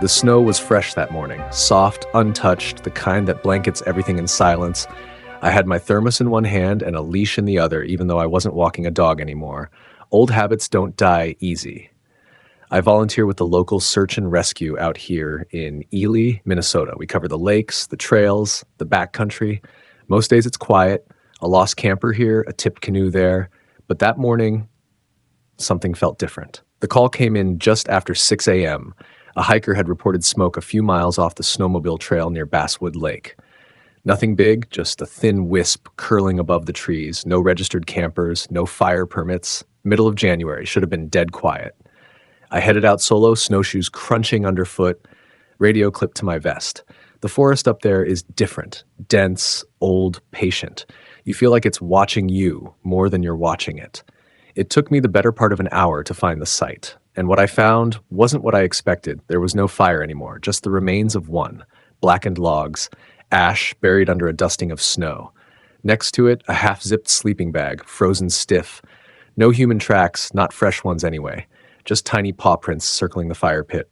The snow was fresh that morning, soft, untouched, the kind that blankets everything in silence. I had my thermos in one hand and a leash in the other, even though I wasn't walking a dog anymore. Old habits don't die easy. I volunteer with the local search and rescue out here in Ely, Minnesota. We cover the lakes, the trails, the backcountry. Most days it's quiet, a lost camper here, a tipped canoe there. But that morning, something felt different. The call came in just after 6 a.m. A hiker had reported smoke a few miles off the snowmobile trail near Basswood Lake. Nothing big, just a thin wisp curling above the trees. No registered campers, no fire permits. Middle of January, should have been dead quiet. I headed out solo, snowshoes crunching underfoot, radio clipped to my vest. The forest up there is different, dense, old, patient. You feel like it's watching you more than you're watching it. It took me the better part of an hour to find the site. And what I found wasn't what I expected. There was no fire anymore, just the remains of one. Blackened logs, ash buried under a dusting of snow. Next to it, a half-zipped sleeping bag, frozen stiff. No human tracks, not fresh ones anyway. Just tiny paw prints circling the fire pit.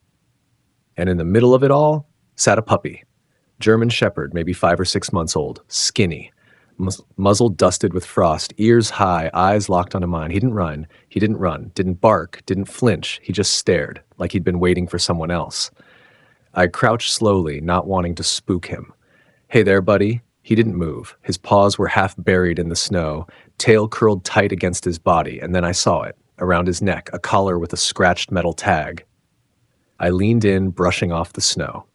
And in the middle of it all, sat a puppy. German shepherd, maybe 5 or 6 months old, skinny. Muzzle dusted with frost, ears high, eyes locked onto mine. He didn't run, didn't bark, didn't flinch. He just stared, like he'd been waiting for someone else. I crouched slowly, not wanting to spook him. "Hey there, buddy." He didn't move. His paws were half buried in the snow, tail curled tight against his body, and then I saw it, around his neck, a collar with a scratched metal tag. I leaned in, brushing off the snow.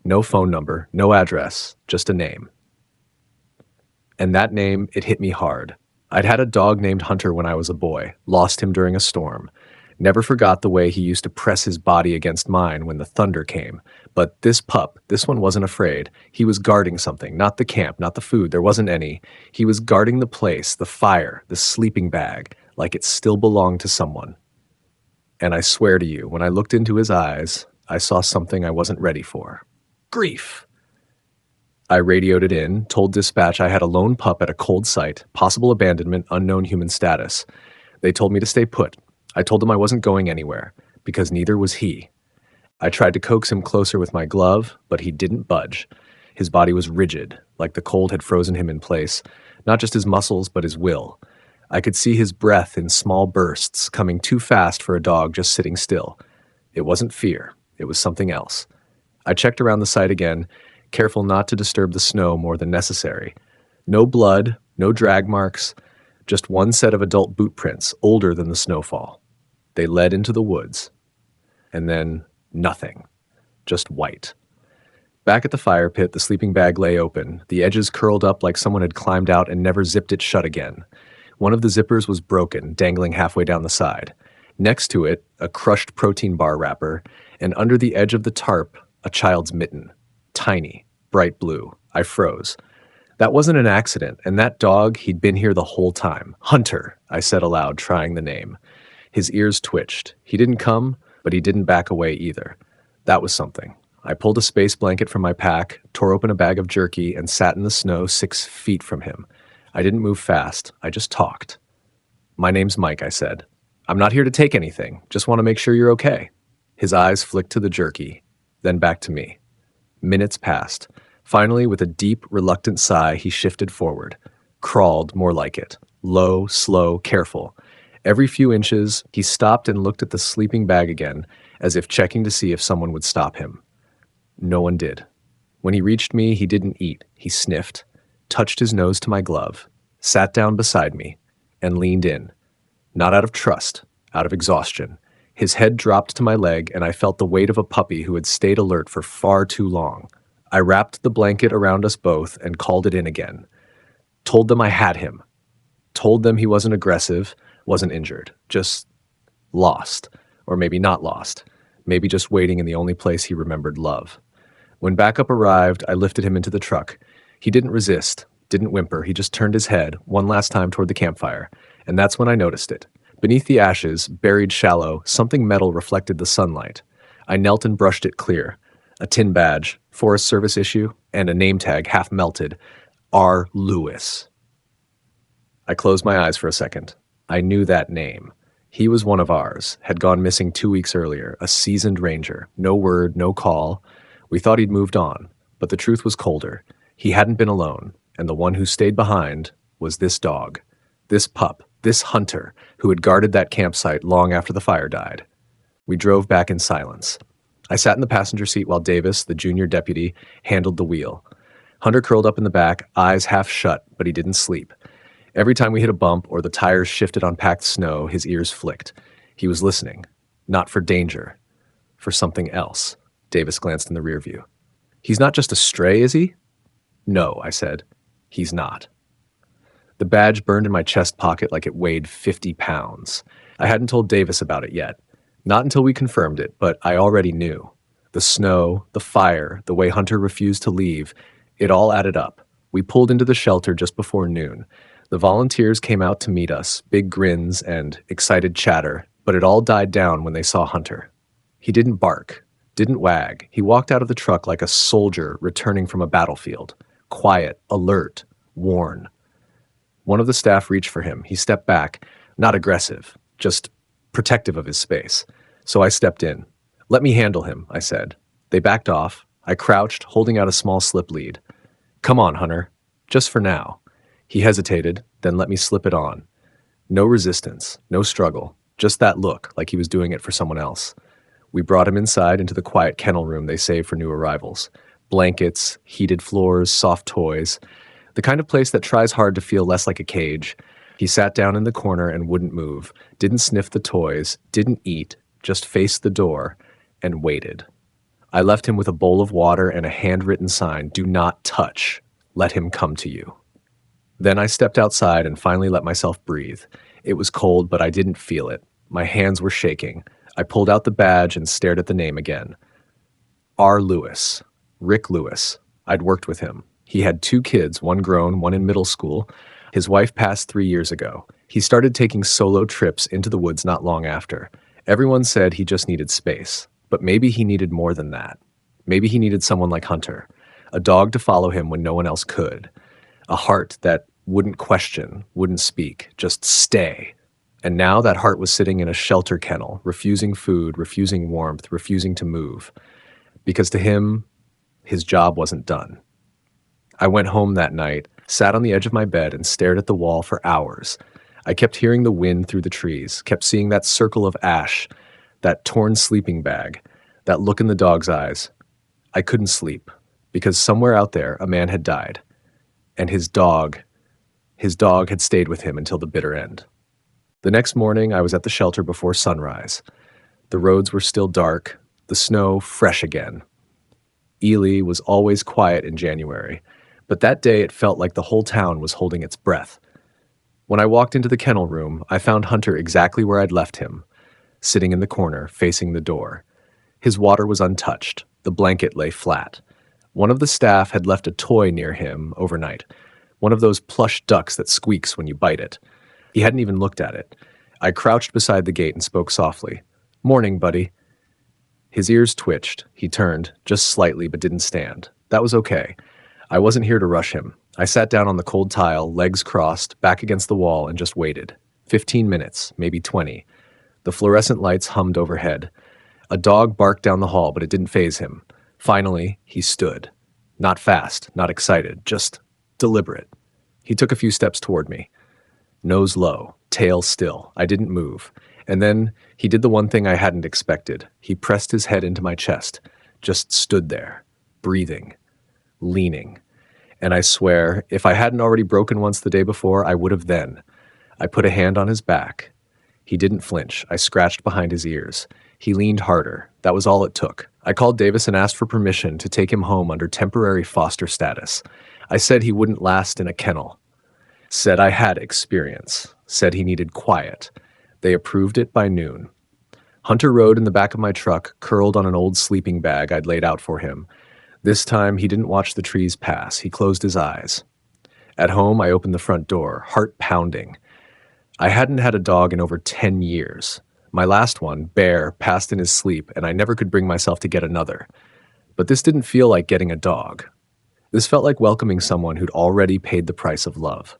No phone number, no address, just a name. And that name, it hit me hard. I'd had a dog named Hunter when I was a boy, lost him during a storm. Never forgot the way he used to press his body against mine when the thunder came. But this pup, this one wasn't afraid. He was guarding something, not the camp, not the food, there wasn't any. He was guarding the place, the fire, the sleeping bag, like it still belonged to someone. And I swear to you, when I looked into his eyes, I saw something I wasn't ready for. Grief. I radioed it in, told dispatch I had a lone pup at a cold site, possible abandonment, unknown human status. They told me to stay put. I told them I wasn't going anywhere, because neither was he. I tried to coax him closer with my glove, but he didn't budge. His body was rigid, like the cold had frozen him in place, not just his muscles, but his will. I could see his breath in small bursts, coming too fast for a dog just sitting still. It wasn't fear, it was something else. I checked around the site again, careful not to disturb the snow more than necessary. No blood, no drag marks, just one set of adult boot prints, older than the snowfall. They led into the woods. And then nothing, just white. Back at the fire pit, the sleeping bag lay open, the edges curled up like someone had climbed out and never zipped it shut again. One of the zippers was broken, dangling halfway down the side. Next to it, a crushed protein bar wrapper, and under the edge of the tarp, a child's mitten. Tiny, bright blue. I froze. That wasn't an accident, and that dog, he'd been here the whole time. Hunter, I said aloud, trying the name. His ears twitched. He didn't come, but he didn't back away either. That was something. I pulled a space blanket from my pack, tore open a bag of jerky, and sat in the snow 6 feet from him. I didn't move fast. I just talked. "My name's Mike," I said. "I'm not here to take anything. Just want to make sure you're okay." His eyes flicked to the jerky, then back to me. Minutes passed. Finally, with a deep, reluctant sigh, he shifted forward. Crawled, more like it. Low, slow, careful. Every few inches, he stopped and looked at the sleeping bag again, as if checking to see if someone would stop him. No one did. When he reached me, he didn't eat. He sniffed, touched his nose to my glove, sat down beside me, and leaned in. Not out of trust, out of exhaustion. His head dropped to my leg, and I felt the weight of a puppy who had stayed alert for far too long. I wrapped the blanket around us both and called it in again. Told them I had him. Told them he wasn't aggressive, wasn't injured. Just lost. Or maybe not lost. Maybe just waiting in the only place he remembered love. When backup arrived, I lifted him into the truck. He didn't resist, didn't whimper. He just turned his head one last time toward the campfire. And that's when I noticed it. Beneath the ashes, buried shallow, something metal reflected the sunlight. I knelt and brushed it clear. A tin badge, Forest Service issue, and a name tag half melted. R. Lewis. I closed my eyes for a second. I knew that name. He was one of ours, had gone missing 2 weeks earlier, a seasoned ranger. No word, no call. We thought he'd moved on, but the truth was colder. He hadn't been alone, and the one who stayed behind was this dog, this pup, this hunter who had guarded that campsite long after the fire died. We drove back in silence. I sat in the passenger seat while Davis, the junior deputy, handled the wheel. Hunter curled up in the back, eyes half shut, but he didn't sleep. Every time we hit a bump or the tires shifted on packed snow, his ears flicked. He was listening, not for danger, for something else. Davis glanced in the rear view. He's not just a stray, is he? No, I said. He's not. The badge burned in my chest pocket like it weighed 50 pounds. I hadn't told Davis about it yet. Not until we confirmed it, but I already knew. The snow, the fire, the way Hunter refused to leave, it all added up. We pulled into the shelter just before noon. The volunteers came out to meet us, big grins and excited chatter, but it all died down when they saw Hunter. He didn't bark, didn't wag. He walked out of the truck like a soldier returning from a battlefield. Quiet, alert, worn. One of the staff reached for him. He stepped back, not aggressive, just protective of his space. So I stepped in. Let me handle him, I said. They backed off. I crouched, holding out a small slip lead. Come on, Hunter. Just for now. He hesitated, then let me slip it on. No resistance, no struggle, just that look, like he was doing it for someone else. We brought him inside into the quiet kennel room they save for new arrivals. Blankets, heated floors, soft toys. The kind of place that tries hard to feel less like a cage. He sat down in the corner and wouldn't move, didn't sniff the toys, didn't eat, just faced the door, and waited. I left him with a bowl of water and a handwritten sign, "Do not touch. Let him come to you." Then I stepped outside and finally let myself breathe. It was cold, but I didn't feel it. My hands were shaking. I pulled out the badge and stared at the name again. R. Lewis. Rick Lewis. I'd worked with him. He had 2 kids, one grown, one in middle school. His wife passed 3 years ago. He started taking solo trips into the woods not long after. Everyone said he just needed space, but maybe he needed more than that. Maybe he needed someone like Hunter, a dog to follow him when no one else could, a heart that wouldn't question, wouldn't speak, just stay. And now that heart was sitting in a shelter kennel, refusing food, refusing warmth, refusing to move. Because to him, his job wasn't done. I went home that night, sat on the edge of my bed and stared at the wall for hours. I kept hearing the wind through the trees, kept seeing that circle of ash, that torn sleeping bag, that look in the dog's eyes. I couldn't sleep, because somewhere out there a man had died. And his dog had stayed with him until the bitter end. The next morning, I was at the shelter before sunrise. The roads were still dark, the snow fresh again. Ely was always quiet in January, but that day it felt like the whole town was holding its breath. When I walked into the kennel room, I found Hunter exactly where I'd left him, sitting in the corner, facing the door. His water was untouched. The blanket lay flat. One of the staff had left a toy near him overnight, one of those plush ducks that squeaks when you bite it. He hadn't even looked at it. I crouched beside the gate and spoke softly. "Morning, buddy." His ears twitched. He turned, just slightly, but didn't stand. That was okay. I wasn't here to rush him. I sat down on the cold tile, legs crossed, back against the wall, and just waited. 15 minutes, maybe 20. The fluorescent lights hummed overhead. A dog barked down the hall, but it didn't faze him. Finally, he stood. Not fast, not excited, just deliberate. He took a few steps toward me. Nose low, tail still. I didn't move. And then he did the one thing I hadn't expected. He pressed his head into my chest, just stood there, breathing, leaning. And I swear, if I hadn't already broken once the day before, I would have then. I put a hand on his back. He didn't flinch. I scratched behind his ears. He leaned harder. That was all it took. I called Davis and asked for permission to take him home under temporary foster status. I said he wouldn't last in a kennel. Said I had experience. Said he needed quiet. They approved it by noon. Hunter rode in the back of my truck, curled on an old sleeping bag I'd laid out for him. This time, he didn't watch the trees pass. He closed his eyes. At home, I opened the front door, heart pounding. I hadn't had a dog in over 10 years. My last one, Bear, passed in his sleep, and I never could bring myself to get another. But this didn't feel like getting a dog. This felt like welcoming someone who'd already paid the price of love.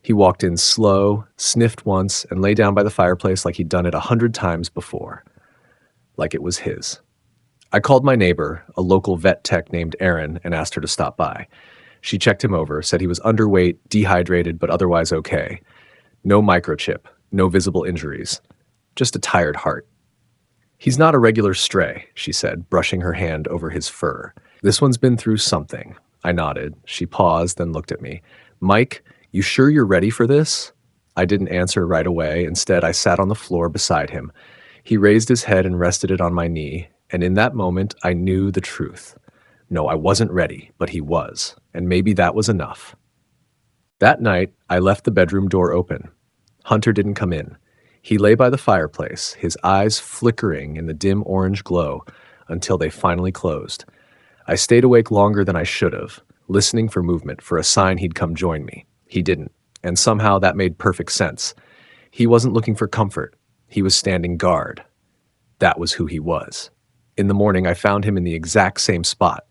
He walked in slow, sniffed once, and lay down by the fireplace like he'd done it 100 times before, like it was his. I called my neighbor, a local vet tech named Erin, and asked her to stop by. She checked him over, said he was underweight, dehydrated, but otherwise okay. No microchip, no visible injuries, just a tired heart. He's not a regular stray, she said, brushing her hand over his fur. This one's been through something. I nodded. She paused, then looked at me. Mike, you sure you're ready for this? I didn't answer right away. Instead, I sat on the floor beside him. He raised his head and rested it on my knee, and in that moment, I knew the truth. No, I wasn't ready, but he was, and maybe that was enough. That night, I left the bedroom door open. Hunter didn't come in. He lay by the fireplace, his eyes flickering in the dim orange glow, until they finally closed. I stayed awake longer than I should have, listening for movement, for a sign he'd come join me. He didn't, and somehow that made perfect sense. He wasn't looking for comfort. He was standing guard. That was who he was. In the morning, I found him in the exact same spot.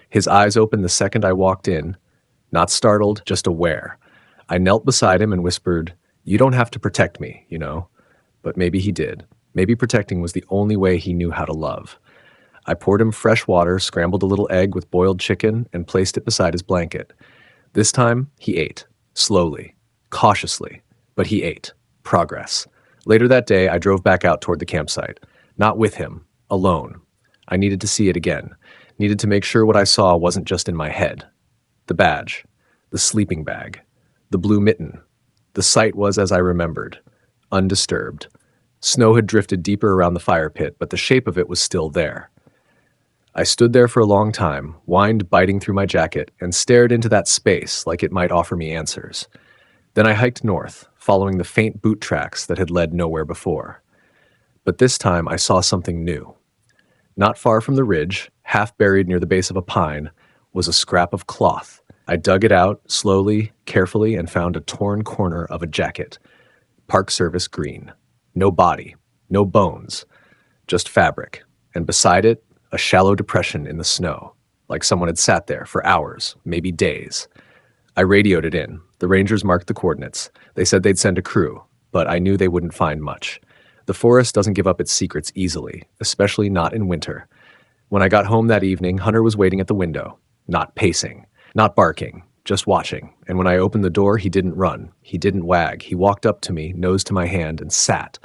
His eyes opened the second I walked in, not startled, just aware. I knelt beside him and whispered, "You don't have to protect me, you know." But maybe he did. Maybe protecting was the only way he knew how to love. I poured him fresh water, scrambled a little egg with boiled chicken, and placed it beside his blanket. This time, he ate. Slowly. Cautiously. But he ate. Progress. Later that day, I drove back out toward the campsite. Not with him. Alone. I needed to see it again. Needed to make sure what I saw wasn't just in my head. The badge. The sleeping bag. The blue mitten. The sight was as I remembered. Undisturbed. Snow had drifted deeper around the fire pit, but the shape of it was still there. I stood there for a long time, wind biting through my jacket, and stared into that space like it might offer me answers. Then I hiked north, following the faint boot tracks that had led nowhere before. But this time I saw something new. Not far from the ridge, half buried near the base of a pine, was a scrap of cloth. I dug it out, slowly, carefully, and found a torn corner of a jacket. Park Service green. No body, no bones, just fabric, and beside it, a shallow depression in the snow, like someone had sat there for hours, maybe days. I radioed it in. The rangers marked the coordinates. They said they'd send a crew, but I knew they wouldn't find much. The forest doesn't give up its secrets easily, especially not in winter. When I got home that evening, Hunter was waiting at the window, not pacing, not barking, just watching. And when I opened the door, he didn't run. He didn't wag. He walked up to me, nose to my hand, and sat.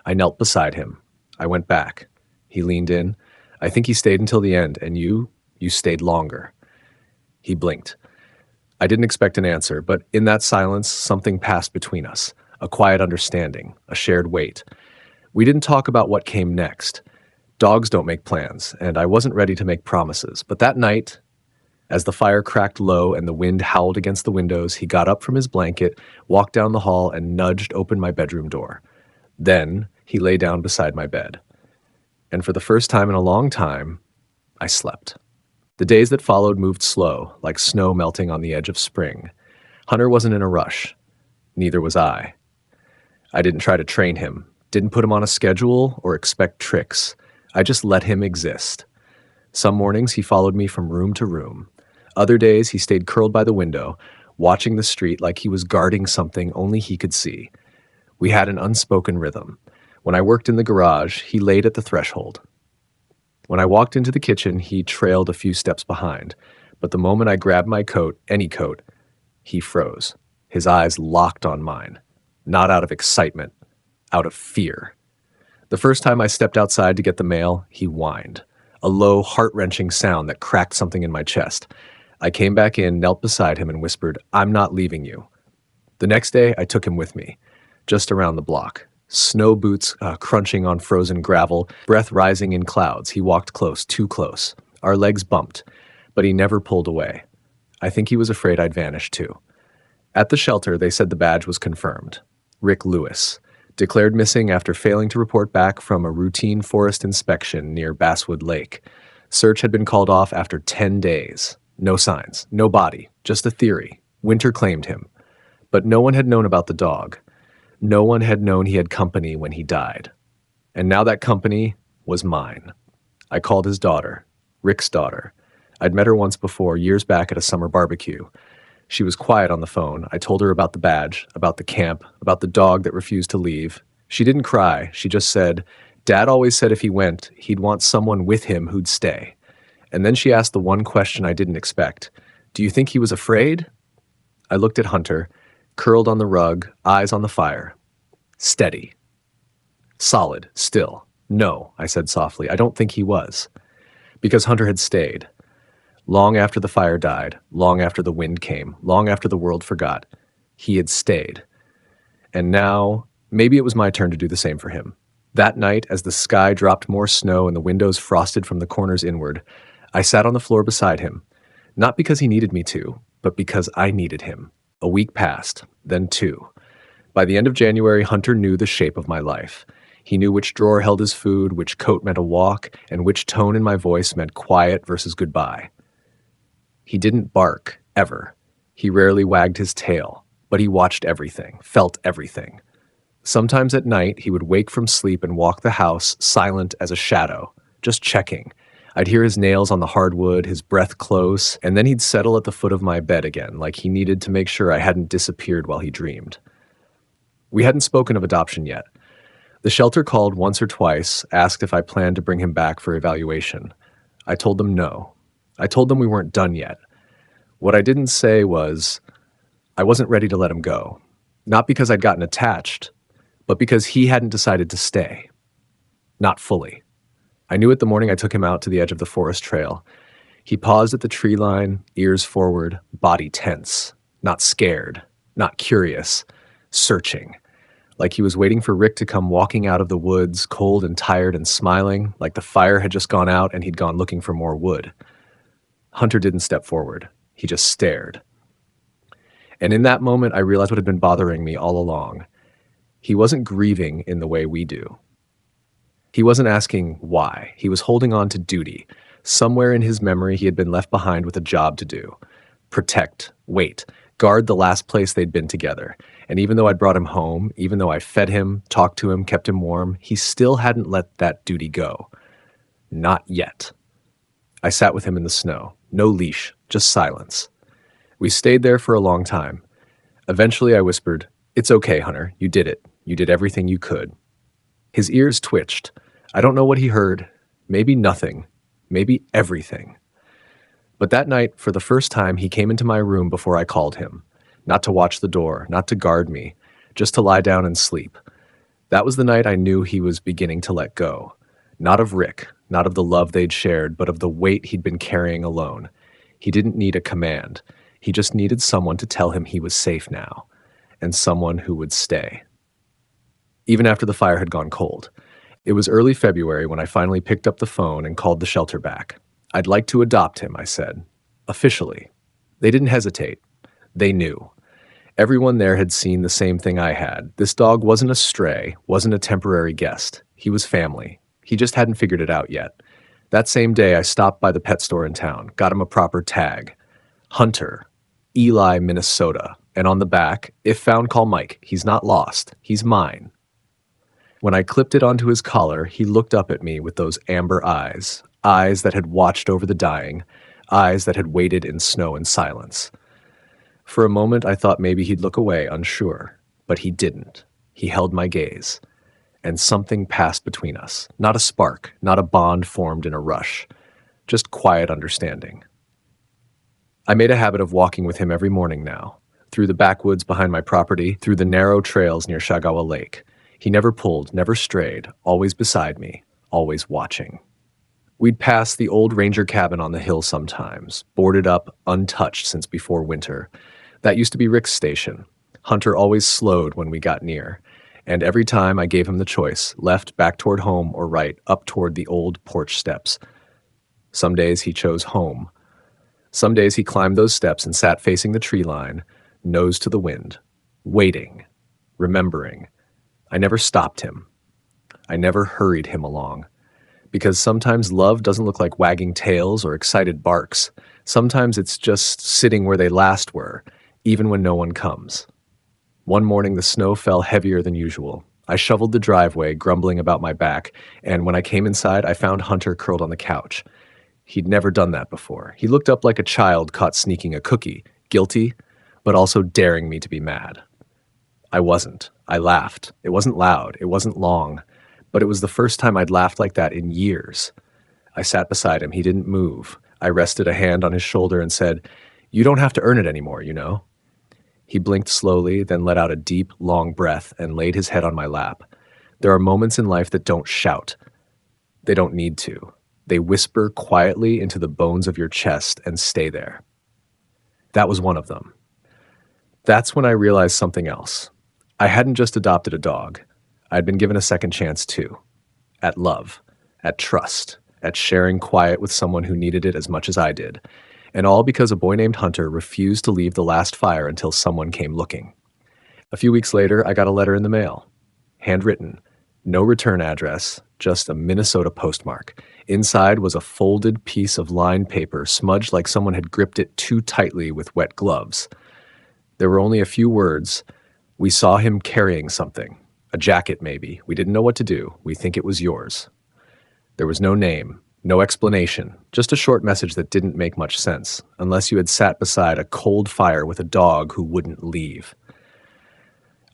I knelt beside him. I went back. He leaned in. I think he stayed until the end, and you stayed longer. He blinked. I didn't expect an answer, but in that silence, something passed between us, a quiet understanding, a shared weight. We didn't talk about what came next. Dogs don't make plans, and I wasn't ready to make promises. But that night, as the fire cracked low and the wind howled against the windows, he got up from his blanket, walked down the hall, and nudged open my bedroom door. Then he lay down beside my bed. And for the first time in a long time, I slept. The days that followed moved slow, like snow melting on the edge of spring. Hunter wasn't in a rush. Neither was I. I didn't try to train him, didn't put him on a schedule or expect tricks. I just let him exist. Some mornings he followed me from room to room. Other days he stayed curled by the window, watching the street like he was guarding something only he could see. We had an unspoken rhythm. When I worked in the garage, he laid at the threshold. When I walked into the kitchen, he trailed a few steps behind. But the moment I grabbed my coat, any coat, he froze. His eyes locked on mine. Not out of excitement, out of fear. The first time I stepped outside to get the mail, he whined. A low, heart-wrenching sound that cracked something in my chest. I came back in, knelt beside him, and whispered, "I'm not leaving you." The next day, I took him with me, just around the block. Snow boots crunching on frozen gravel, breath rising in clouds. He walked close, too close. Our legs bumped, but he never pulled away. I think he was afraid I'd vanish too. At the shelter, they said the badge was confirmed. Rick Lewis, declared missing after failing to report back from a routine forest inspection near Basswood Lake. Search had been called off after 10 days. No signs, no body, just a theory. Winter claimed him. But no one had known about the dog. No one had known he had company when he died. And now that company was mine. I called his daughter, Rick's daughter. I'd met her once before, years back at a summer barbecue. She was quiet on the phone. I told her about the badge, about the camp, about the dog that refused to leave. She didn't cry. She just said, "Dad always said if he went, he'd want someone with him who'd stay." And then she asked the one question I didn't expect. "Do you think he was afraid?" I looked at Hunter, curled on the rug, eyes on the fire. Steady. Solid, still. "No," I said softly, "I don't think he was." Because Hunter had stayed. Long after the fire died, long after the wind came, long after the world forgot, he had stayed. And now, maybe it was my turn to do the same for him. That night, as the sky dropped more snow and the windows frosted from the corners inward, I sat on the floor beside him, not because he needed me to, but because I needed him. A week passed, then two. By the end of January, Hunter knew the shape of my life. He knew which drawer held his food, which coat meant a walk, and which tone in my voice meant quiet versus goodbye. He didn't bark, ever. He rarely wagged his tail, but he watched everything, felt everything. Sometimes at night, he would wake from sleep and walk the house, silent as a shadow, just checking. I'd hear his nails on the hardwood, his breath close, and then he'd settle at the foot of my bed again, like he needed to make sure I hadn't disappeared while he dreamed. We hadn't spoken of adoption yet. The shelter called once or twice, asked if I planned to bring him back for evaluation. I told them no. I told them we weren't done yet. What I didn't say was, I wasn't ready to let him go. Not because I'd gotten attached, but because he hadn't decided to stay. Not fully. I knew it the morning I took him out to the edge of the forest trail. He paused at the tree line, ears forward, body tense. Not scared, not curious, searching. Like he was waiting for Rick to come walking out of the woods, cold and tired and smiling, like the fire had just gone out and he'd gone looking for more wood. Hunter didn't step forward. He just stared. And in that moment, I realized what had been bothering me all along. He wasn't grieving in the way we do. He wasn't asking why. He was holding on to duty. Somewhere in his memory, he had been left behind with a job to do. Protect, wait, guard the last place they'd been together. And even though I'd brought him home, even though I fed him, talked to him, kept him warm, he still hadn't let that duty go. Not yet. I sat with him in the snow. No leash, just silence. We stayed there for a long time. Eventually I whispered, "It's okay, Hunter. You did it. You did everything you could." His ears twitched. I don't know what he heard. Maybe nothing. Maybe everything. But that night, for the first time, he came into my room before I called him. Not to watch the door, not to guard me, just to lie down and sleep. That was the night I knew he was beginning to let go. Not of Rick, not of the love they'd shared, but of the weight he'd been carrying alone. He didn't need a command. He just needed someone to tell him he was safe now, and someone who would stay. Even after the fire had gone cold. It was early February when I finally picked up the phone and called the shelter back. "I'd like to adopt him," I said. Officially. They didn't hesitate. They knew. Everyone there had seen the same thing I had. This dog wasn't a stray, wasn't a temporary guest. He was family. He just hadn't figured it out yet. That same day, I stopped by the pet store in town, got him a proper tag. Hunter, Eli, Minnesota. And on the back, "If found, call Mike. He's not lost. He's mine." When I clipped it onto his collar, he looked up at me with those amber eyes, eyes that had watched over the dying, eyes that had waited in snow and silence. For a moment, I thought maybe he'd look away, unsure. But he didn't. He held my gaze. And something passed between us. Not a spark, not a bond formed in a rush. Just quiet understanding. I made a habit of walking with him every morning now. Through the backwoods behind my property, through the narrow trails near Shagawa Lake. He never pulled, never strayed, always beside me, always watching. We'd pass the old ranger cabin on the hill sometimes, boarded up, untouched since before winter. That used to be Rick's station. Hunter always slowed when we got near, and every time I gave him the choice, left back toward home or right, up toward the old porch steps. Some days he chose home. Some days he climbed those steps and sat facing the tree line, nose to the wind, waiting, remembering. I never stopped him. I never hurried him along. Because sometimes love doesn't look like wagging tails or excited barks. Sometimes it's just sitting where they last were, even when no one comes. One morning, the snow fell heavier than usual. I shoveled the driveway, grumbling about my back, and when I came inside, I found Hunter curled on the couch. He'd never done that before. He looked up like a child caught sneaking a cookie. Guilty, but also daring me to be mad. I wasn't. I laughed. It wasn't loud. It wasn't long. But it was the first time I'd laughed like that in years. I sat beside him. He didn't move. I rested a hand on his shoulder and said, "You don't have to earn it anymore, you know?" He blinked slowly, then let out a deep, long breath and laid his head on my lap. There are moments in life that don't shout. They don't need to. They whisper quietly into the bones of your chest and stay there. That was one of them. That's when I realized something else. I hadn't just adopted a dog. I'd been given a second chance too. At love, at trust, at sharing quiet with someone who needed it as much as I did. And all because a boy named Hunter refused to leave the last fire until someone came looking. A few weeks later, I got a letter in the mail. Handwritten. No return address, just a Minnesota postmark. Inside was a folded piece of lined paper, smudged like someone had gripped it too tightly with wet gloves. There were only a few words. "We saw him carrying something. A jacket, maybe. We didn't know what to do. We think it was yours." There was no name, no explanation, just a short message that didn't make much sense, unless you had sat beside a cold fire with a dog who wouldn't leave.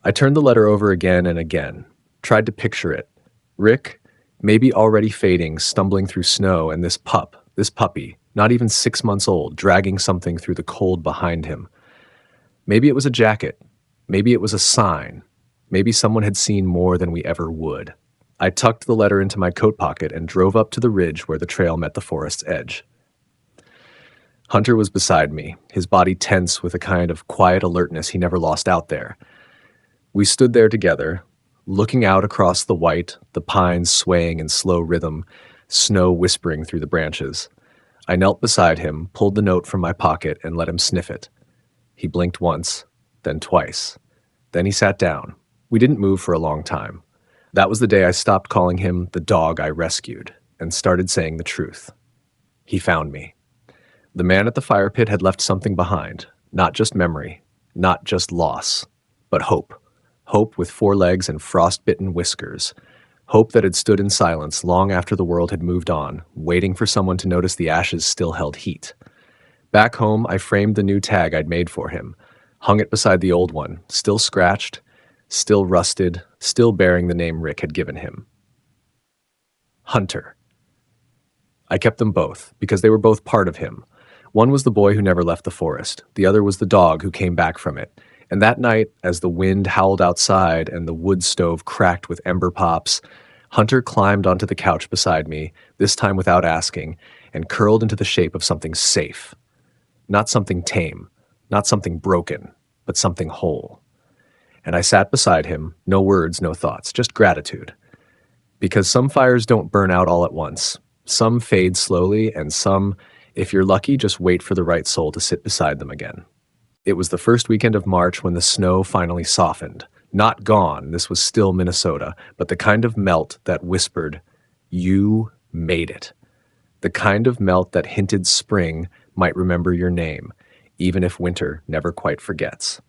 I turned the letter over again and again, tried to picture it. Rick, maybe already fading, stumbling through snow, and this puppy, not even 6 months old, dragging something through the cold behind him. Maybe it was a jacket. Maybe it was a sign. Maybe someone had seen more than we ever would. I tucked the letter into my coat pocket and drove up to the ridge where the trail met the forest's edge. Hunter was beside me, his body tense with a kind of quiet alertness he never lost out there. We stood there together, looking out across the white, the pines swaying in slow rhythm, snow whispering through the branches. I knelt beside him, pulled the note from my pocket, and let him sniff it. He blinked once, then twice. Then he sat down. We didn't move for a long time. That was the day I stopped calling him the dog I rescued and started saying the truth. He found me. The man at the fire pit had left something behind, not just memory, not just loss, but hope. Hope with 4 legs and frost-bitten whiskers. Hope that had stood in silence long after the world had moved on, waiting for someone to notice the ashes still held heat. Back home, I framed the new tag I'd made for him, hung it beside the old one, still scratched, still rusted, still bearing the name Rick had given him. Hunter. I kept them both, because they were both part of him. One was the boy who never left the forest. The other was the dog who came back from it. And that night, as the wind howled outside and the wood stove cracked with ember pops, Hunter climbed onto the couch beside me, this time without asking, and curled into the shape of something safe. Not something tame, not something broken, but something whole. And I sat beside him, no words, no thoughts, just gratitude. Because some fires don't burn out all at once. Some fade slowly, and some, if you're lucky, just wait for the right soul to sit beside them again. It was the first weekend of March when the snow finally softened. Not gone, this was still Minnesota, but the kind of melt that whispered, "You made it." The kind of melt that hinted spring might remember your name, even if winter never quite forgets.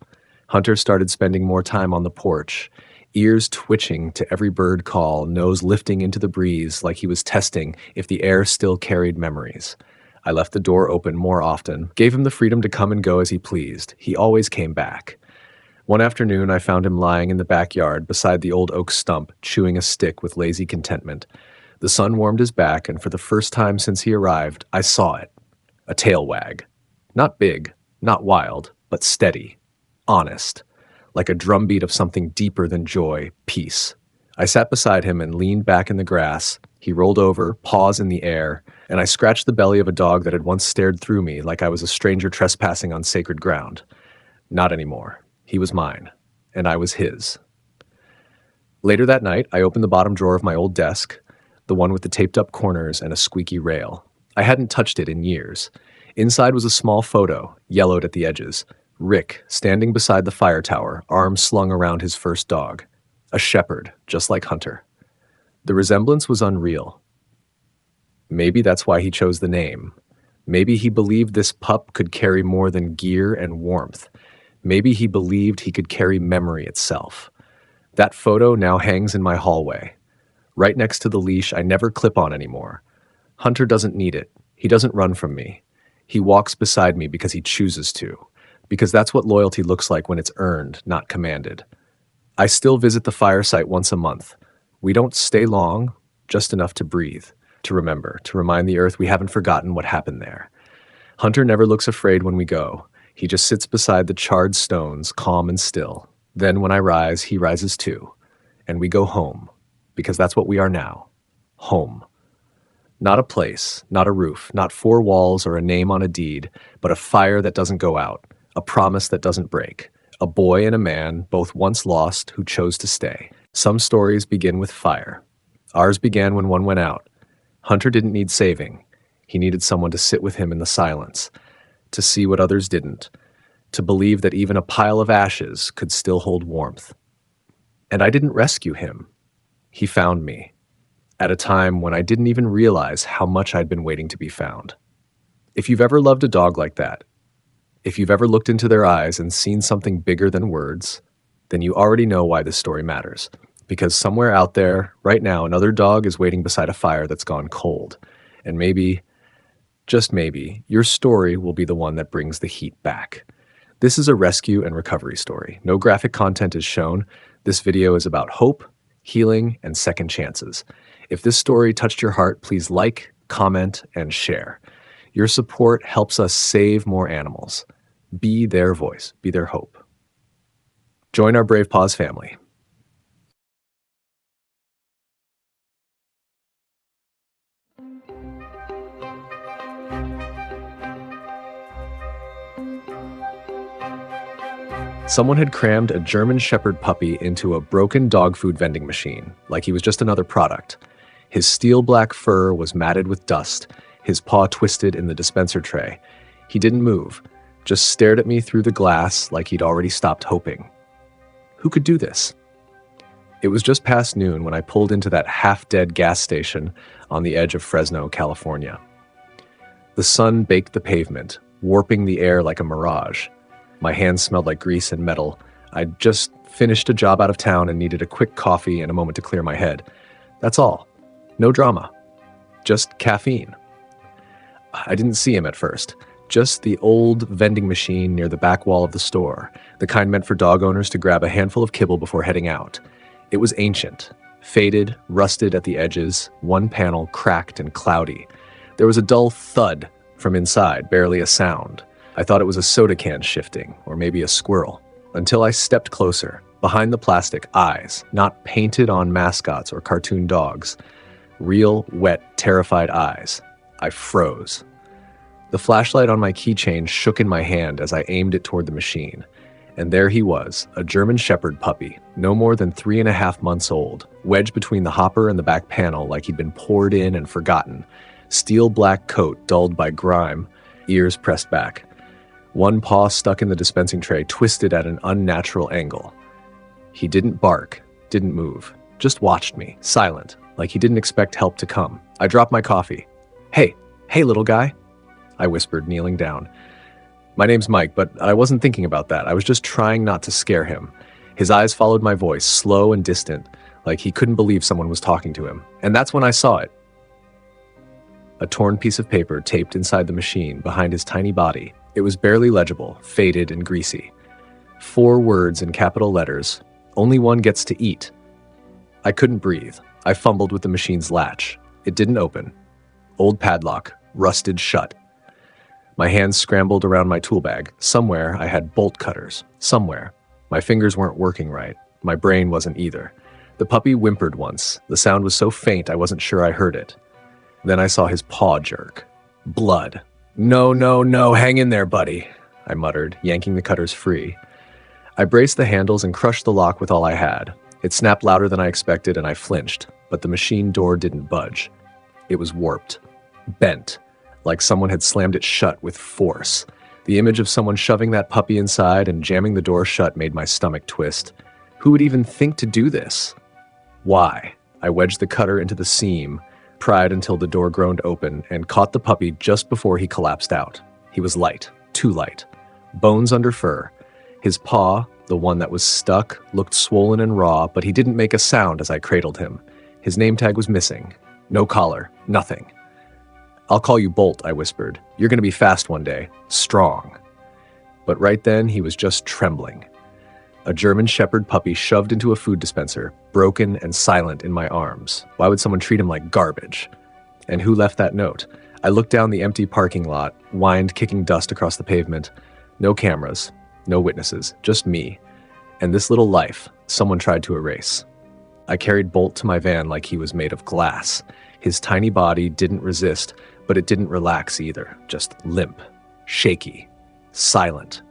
Hunter started spending more time on the porch, ears twitching to every bird call, nose lifting into the breeze like he was testing if the air still carried memories. I left the door open more often, gave him the freedom to come and go as he pleased. He always came back. One afternoon, I found him lying in the backyard beside the old oak stump, chewing a stick with lazy contentment. The sun warmed his back, and for the first time since he arrived, I saw it. A tail wag. Not big, not wild, but steady, honest, like a drumbeat of something deeper than joy, peace. I sat beside him and leaned back in the grass. He rolled over, paws in the air, and I scratched the belly of a dog that had once stared through me like I was a stranger trespassing on sacred ground. Not anymore. He was mine, and I was his. Later that night, I opened the bottom drawer of my old desk, the one with the taped-up corners and a squeaky rail. I hadn't touched it in years. Inside was a small photo, yellowed at the edges. Rick, standing beside the fire tower, arms slung around his first dog. A shepherd, just like Hunter. The resemblance was unreal. Maybe that's why he chose the name. Maybe he believed this pup could carry more than gear and warmth. Maybe he believed he could carry memory itself. That photo now hangs in my hallway, right next to the leash I never clip on anymore. Hunter doesn't need it. He doesn't run from me. He walks beside me because he chooses to, because that's what loyalty looks like when it's earned, not commanded. I still visit the fire site once a month. We don't stay long, just enough to breathe, to remember, to remind the earth we haven't forgotten what happened there. Hunter never looks afraid when we go. He just sits beside the charred stones, calm and still. Then when I rise, he rises too. And we go home, because that's what we are now. Home. Not a place, not a roof, not four walls or a name on a deed, but a fire that doesn't go out, a promise that doesn't break. A boy and a man, both once lost, who chose to stay. Some stories begin with fire. Ours began when one went out. Hunter didn't need saving. He needed someone to sit with him in the silence, to see what others didn't, to believe that even a pile of ashes could still hold warmth. And I didn't rescue him. He found me, at a time when I didn't even realize how much I'd been waiting to be found. If you've ever loved a dog like that, if you've ever looked into their eyes and seen something bigger than words, then you already know why this story matters. Because somewhere out there, right now, another dog is waiting beside a fire that's gone cold. And maybe, just maybe, your story will be the one that brings the heat back. This is a rescue and recovery story. No graphic content is shown. This video is about hope, healing, and second chances. If this story touched your heart, please like, comment, and share. Your support helps us save more animals. Be their voice, be their hope. Join our Brave Paws family. Someone had crammed a German Shepherd puppy into a broken dog food vending machine, like he was just another product. His steel black fur was matted with dust, his paw twisted in the dispenser tray. He didn't move, just stared at me through the glass like he'd already stopped hoping. Who could do this? It was just past noon when I pulled into that half-dead gas station on the edge of Fresno, California. The sun baked the pavement, warping the air like a mirage. My hands smelled like grease and metal. I'd just finished a job out of town and needed a quick coffee and a moment to clear my head. That's all. No drama. Just caffeine. I didn't see him at first. Just the old vending machine near the back wall of the store, the kind meant for dog owners to grab a handful of kibble before heading out. It was ancient, faded, rusted at the edges, one panel cracked and cloudy. There was a dull thud from inside, barely a sound. I thought it was a soda can shifting, or maybe a squirrel, until I stepped closer. Behind the plastic, eyes, not painted on mascots or cartoon dogs. Real, wet, terrified eyes. I froze. The flashlight on my keychain shook in my hand as I aimed it toward the machine. And there he was, a German Shepherd puppy, no more than 3.5 months old, wedged between the hopper and the back panel like he'd been poured in and forgotten. Steel black coat dulled by grime, ears pressed back. One paw stuck in the dispensing tray, twisted at an unnatural angle. He didn't bark, didn't move, just watched me, silent, like he didn't expect help to come. I dropped my coffee. Hey, little guy, I whispered, kneeling down. My name's Mike, but I wasn't thinking about that. I was just trying not to scare him. His eyes followed my voice, slow and distant, like he couldn't believe someone was talking to him. And that's when I saw it. A torn piece of paper taped inside the machine behind his tiny body. It was barely legible, faded and greasy. 4 words in capital letters. Only one gets to eat. I couldn't breathe. I fumbled with the machine's latch. It didn't open. Old padlock, rusted shut. My hands scrambled around my tool bag. Somewhere I had bolt cutters. Somewhere. My fingers weren't working right. My brain wasn't either. The puppy whimpered once. The sound was so faint I wasn't sure I heard it. Then I saw his paw jerk. Blood. No, hang in there, buddy, I muttered, yanking the cutters free. I braced the handles and crushed the lock with all I had. It snapped louder than I expected and I flinched, but the machine door didn't budge. It was warped. Bent. Like someone had slammed it shut with force. The image of someone shoving that puppy inside and jamming the door shut made my stomach twist. Who would even think to do this? Why? I wedged the cutter into the seam, pried until the door groaned open, and caught the puppy just before he collapsed out. He was light, too light. Bones under fur. His paw, the one that was stuck, looked swollen and raw, but he didn't make a sound as I cradled him. His name tag was missing. No collar. Nothing. I'll call you Bolt, I whispered. You're going to be fast one day. Strong. But right then, he was just trembling. A German Shepherd puppy shoved into a food dispenser, broken and silent in my arms. Why would someone treat him like garbage? And who left that note? I looked down the empty parking lot, whined, kicking dust across the pavement. No cameras, no witnesses, just me. And this little life someone tried to erase. I carried Bolt to my van like he was made of glass. His tiny body didn't resist, but it didn't relax either. Just limp, shaky, silent.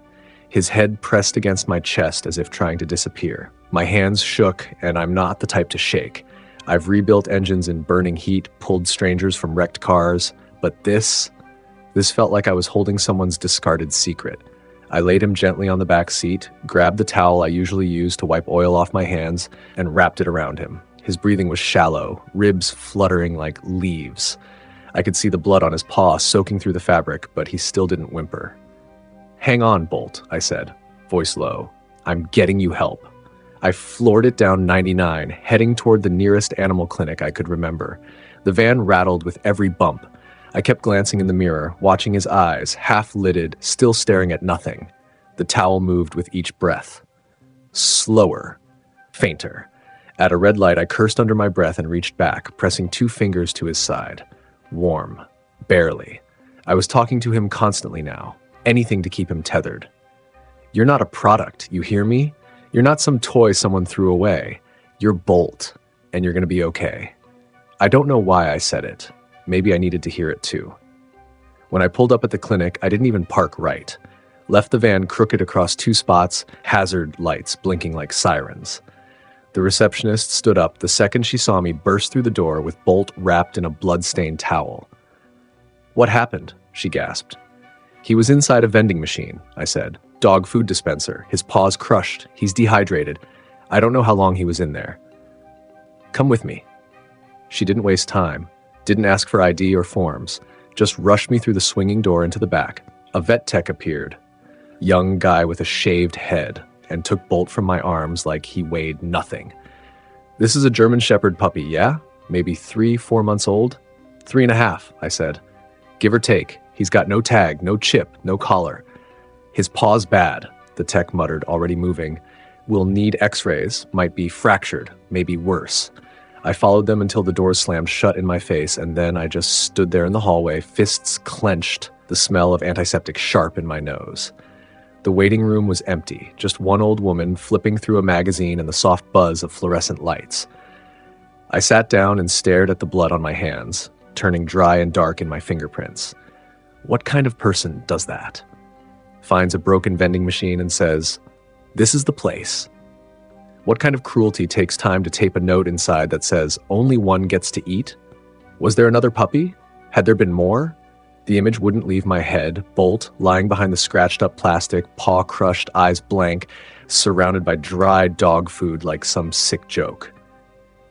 His head pressed against my chest as if trying to disappear. My hands shook, and I'm not the type to shake. I've rebuilt engines in burning heat, pulled strangers from wrecked cars, but this felt like I was holding someone's discarded secret. I laid him gently on the back seat, grabbed the towel I usually use to wipe oil off my hands, and wrapped it around him. His breathing was shallow, ribs fluttering like leaves. I could see the blood on his paw soaking through the fabric, but he still didn't whimper. "Hang on, Bolt," I said, voice low. "I'm getting you help." I floored it down 99, heading toward the nearest animal clinic I could remember. The van rattled with every bump. I kept glancing in the mirror, watching his eyes, half-lidded, still staring at nothing. The towel moved with each breath. Slower. Fainter. At a red light, I cursed under my breath and reached back, pressing 2 fingers to his side. Warm. Barely. I was talking to him constantly now. Anything to keep him tethered. "You're not a product, you hear me? You're not some toy someone threw away. You're Bolt, and you're gonna be okay." I don't know why I said it. Maybe I needed to hear it too. When I pulled up at the clinic, I didn't even park right. Left the van crooked across 2 spots, hazard lights blinking like sirens. The receptionist stood up the second she saw me burst through the door with Bolt wrapped in a blood-stained towel. "What happened?" she gasped. "He was inside a vending machine," I said. "Dog food dispenser. His paws crushed. He's dehydrated. I don't know how long he was in there." "Come with me." She didn't waste time, didn't ask for ID or forms, just rushed me through the swinging door into the back. A vet tech appeared, young guy with a shaved head, and took Bolt from my arms like he weighed nothing. "This is a German Shepherd puppy, yeah? Maybe 3-4 months old?" 3.5, I said. "Give or take. He's got no tag, no chip, no collar. His paw's bad," the tech muttered, already moving. "We'll need x-rays, might be fractured, maybe worse." I followed them until the doors slammed shut in my face, and then I just stood there in the hallway, fists clenched, the smell of antiseptic sharp in my nose. The waiting room was empty, just one old woman flipping through a magazine and the soft buzz of fluorescent lights. I sat down and stared at the blood on my hands, turning dry and dark in my fingerprints. What kind of person does that? Finds a broken vending machine and says, "This is the place." What kind of cruelty takes time to tape a note inside that says, "Only one gets to eat"? Was there another puppy? Had there been more? The image wouldn't leave my head, Bolt, lying behind the scratched-up plastic, paw crushed, eyes blank, surrounded by dry dog food like some sick joke.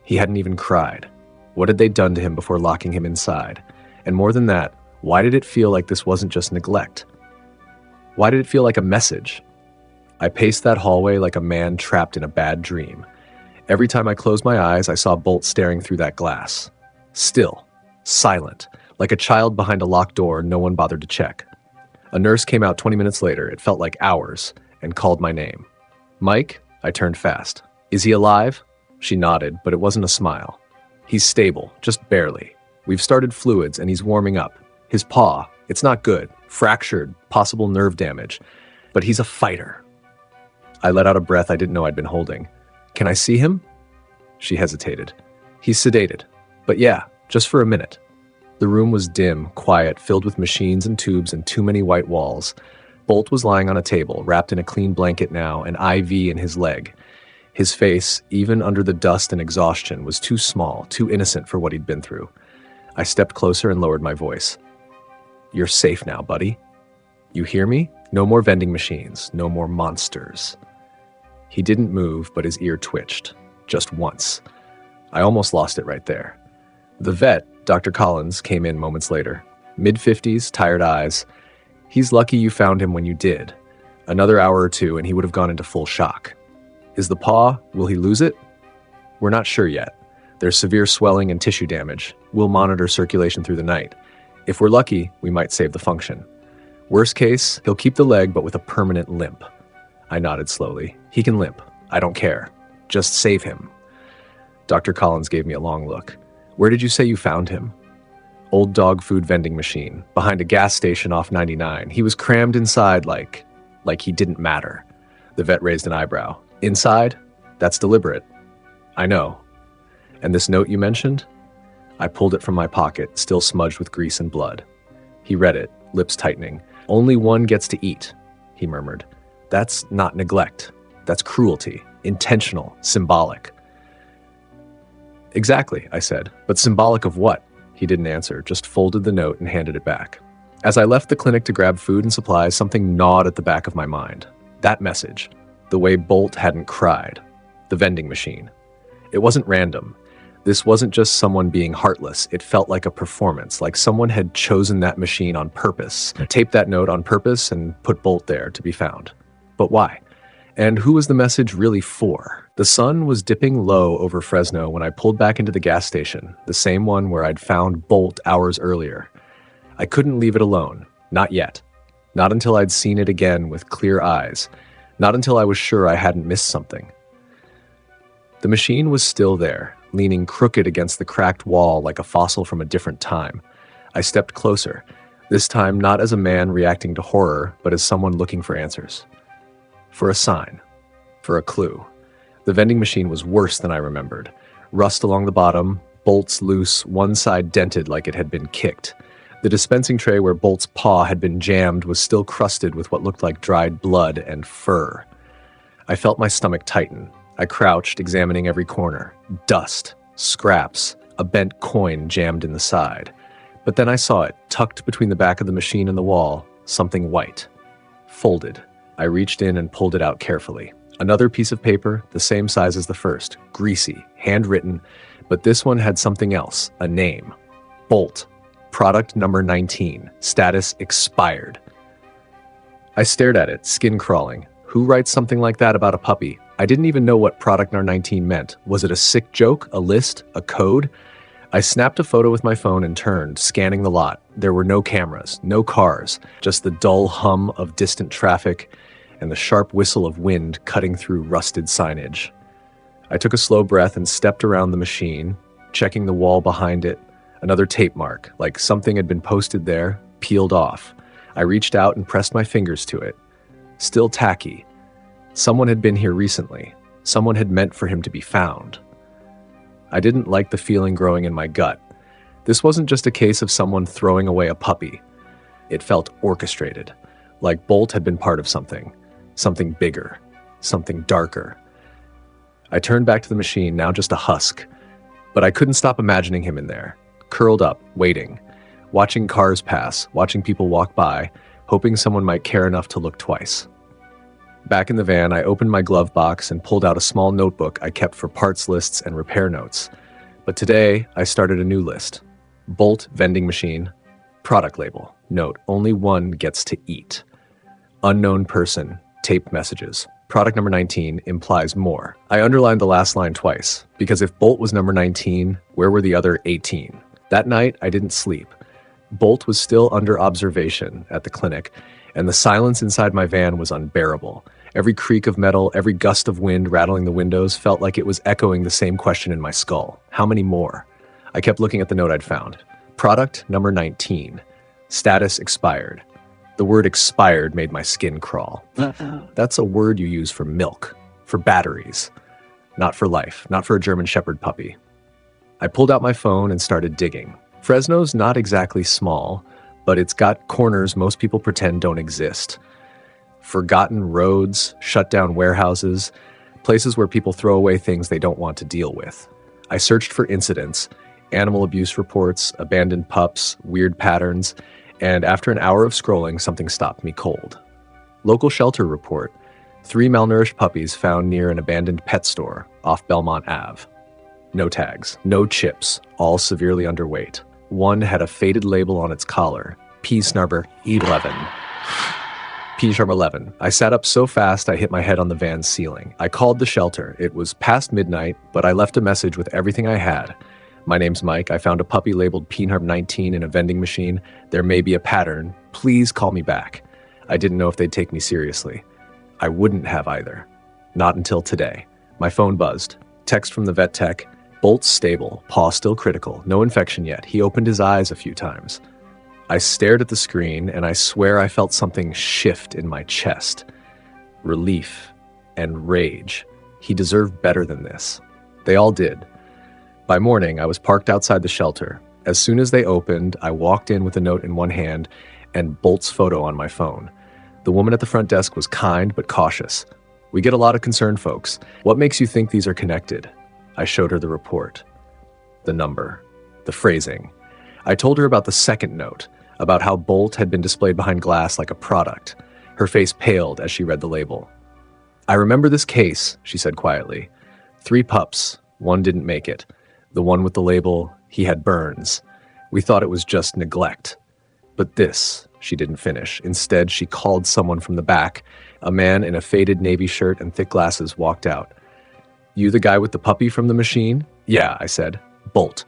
He hadn't even cried. What had they done to him before locking him inside? And more than that, why did it feel like this wasn't just neglect? Why did it feel like a message? I paced that hallway like a man trapped in a bad dream. Every time I closed my eyes, I saw Bolt staring through that glass. Still, silent, like a child behind a locked door no one bothered to check. A nurse came out 20 minutes later, it felt like hours, and called my name. "Mike?" I turned fast. "Is he alive?" She nodded, but it wasn't a smile. "He's stable, just barely. We've started fluids and he's warming up. His paw, it's not good, fractured, possible nerve damage, but he's a fighter." I let out a breath I didn't know I'd been holding. "Can I see him?" She hesitated. "He's sedated, but yeah, just for a minute." The room was dim, quiet, filled with machines and tubes and too many white walls. Bolt was lying on a table, wrapped in a clean blanket now, an IV in his leg. His face, even under the dust and exhaustion, was too small, too innocent for what he'd been through. I stepped closer and lowered my voice. "You're safe now, buddy. You hear me? No more vending machines, no more monsters." He didn't move, but his ear twitched. Just once. I almost lost it right there. The vet, Dr. Collins, came in moments later. Mid-50s, tired eyes. "He's lucky you found him when you did. Another hour or two and he would have gone into full shock. Is the paw, will he lose it? We're not sure yet. There's severe swelling and tissue damage. We'll monitor circulation through the night. If we're lucky, we might save the function. Worst case, he'll keep the leg but with a permanent limp. I nodded slowly. He can limp. I don't care. Just save him. Dr. Collins gave me a long look. Where did you say you found him? Old dog food vending machine, behind a gas station off 99. He was crammed inside like he didn't matter. The vet raised an eyebrow. Inside? That's deliberate. I know. And this note you mentioned? I pulled it from my pocket, still smudged with grease and blood. He read it, lips tightening. Only one gets to eat, he murmured. That's not neglect. That's cruelty. Intentional. Symbolic. Exactly, I said. But symbolic of what? He didn't answer, just folded the note and handed it back. As I left the clinic to grab food and supplies, something gnawed at the back of my mind. That message. The way Bolt hadn't cried. The vending machine. It wasn't random. This wasn't just someone being heartless. It felt like a performance, like someone had chosen that machine on purpose, taped that note on purpose, and put Bolt there to be found. But why? And who was the message really for? The sun was dipping low over Fresno when I pulled back into the gas station, the same one where I'd found Bolt hours earlier. I couldn't leave it alone. Not yet. Not until I'd seen it again with clear eyes. Not until I was sure I hadn't missed something. The machine was still there, leaning crooked against the cracked wall like a fossil from a different time. I stepped closer, this time not as a man reacting to horror, but as someone looking for answers. For a sign. For a clue. The vending machine was worse than I remembered. Rust along the bottom, bolts loose, one side dented like it had been kicked. The dispensing tray where Bolt's paw had been jammed was still crusted with what looked like dried blood and fur. I felt my stomach tighten. I crouched, examining every corner. Dust, scraps, a bent coin jammed in the side. But then I saw it, tucked between the back of the machine and the wall, something white. Folded. I reached in and pulled it out carefully. Another piece of paper, the same size as the first, greasy, handwritten, but this one had something else, a name. Bolt. Product number 19. Status expired. I stared at it, skin crawling. Who writes something like that about a puppy? I didn't even know what product number 19 meant. Was it a sick joke, a list, a code? I snapped a photo with my phone and turned, scanning the lot. There were no cameras, no cars, just the dull hum of distant traffic and the sharp whistle of wind cutting through rusted signage. I took a slow breath and stepped around the machine, checking the wall behind it. Another tape mark, like something had been posted there, peeled off. I reached out and pressed my fingers to it. Still tacky. Someone had been here recently. Someone had meant for him to be found. I didn't like the feeling growing in my gut. This wasn't just a case of someone throwing away a puppy. It felt orchestrated, like Bolt had been part of something bigger, something darker. I turned back to the machine, now just a husk, but I couldn't stop imagining him in there, curled up, waiting, watching cars pass, watching people walk by, hoping someone might care enough to look twice. Back in the van, I opened my glove box and pulled out a small notebook I kept for parts lists and repair notes. But today, I started a new list. Bolt vending machine, product label, note, only one gets to eat. Unknown person, taped messages. Product number 19 implies more. I underlined the last line twice, because if Bolt was number 19, where were the other 18? That night, I didn't sleep. Bolt was still under observation at the clinic, and the silence inside my van was unbearable. Every creak of metal, every gust of wind rattling the windows felt like it was echoing the same question in my skull. How many more? I kept looking at the note I'd found. Product number 19. Status expired. The word expired made my skin crawl. That's a word you use for milk, for batteries. Not for life, not for a German Shepherd puppy. I pulled out my phone and started digging. Fresno's not exactly small, but it's got corners most people pretend don't exist. Forgotten roads, shut down warehouses, places where people throw away things they don't want to deal with. I searched for incidents, animal abuse reports, abandoned pups, weird patterns, and after an hour of scrolling, something stopped me cold. Local shelter report, 3 malnourished puppies found near an abandoned pet store off Belmont Ave. No tags, no chips, all severely underweight. One had a faded label on its collar, P-Snarber 11. P-Snarber 11. I sat up so fast I hit my head on the van's ceiling. I called the shelter. It was past midnight, but I left a message with everything I had. My name's Mike. I found a puppy labeled Peenharp 19 in a vending machine. There may be a pattern. Please call me back. I didn't know if they'd take me seriously. I wouldn't have either. Not until today. My phone buzzed. Text from the vet tech. Bolt's stable, paw still critical, no infection yet. He opened his eyes a few times. I stared at the screen, and I swear I felt something shift in my chest. Relief and rage. He deserved better than this. They all did. By morning, I was parked outside the shelter. As soon as they opened, I walked in with a note in one hand and Bolt's photo on my phone. The woman at the front desk was kind but cautious. We get a lot of concerned folks. What makes you think these are connected? I showed her the report, the number, the phrasing. I told her about the second note, about how Bolt had been displayed behind glass like a product. Her face paled as she read the label. I remember this case, she said quietly. 3 pups, 1 didn't make it. The one with the label, he had burns. We thought it was just neglect. But this, she didn't finish. Instead, she called someone from the back. A man in a faded navy shirt and thick glasses walked out. You the guy with the puppy from the machine? Yeah, I said. Bolt.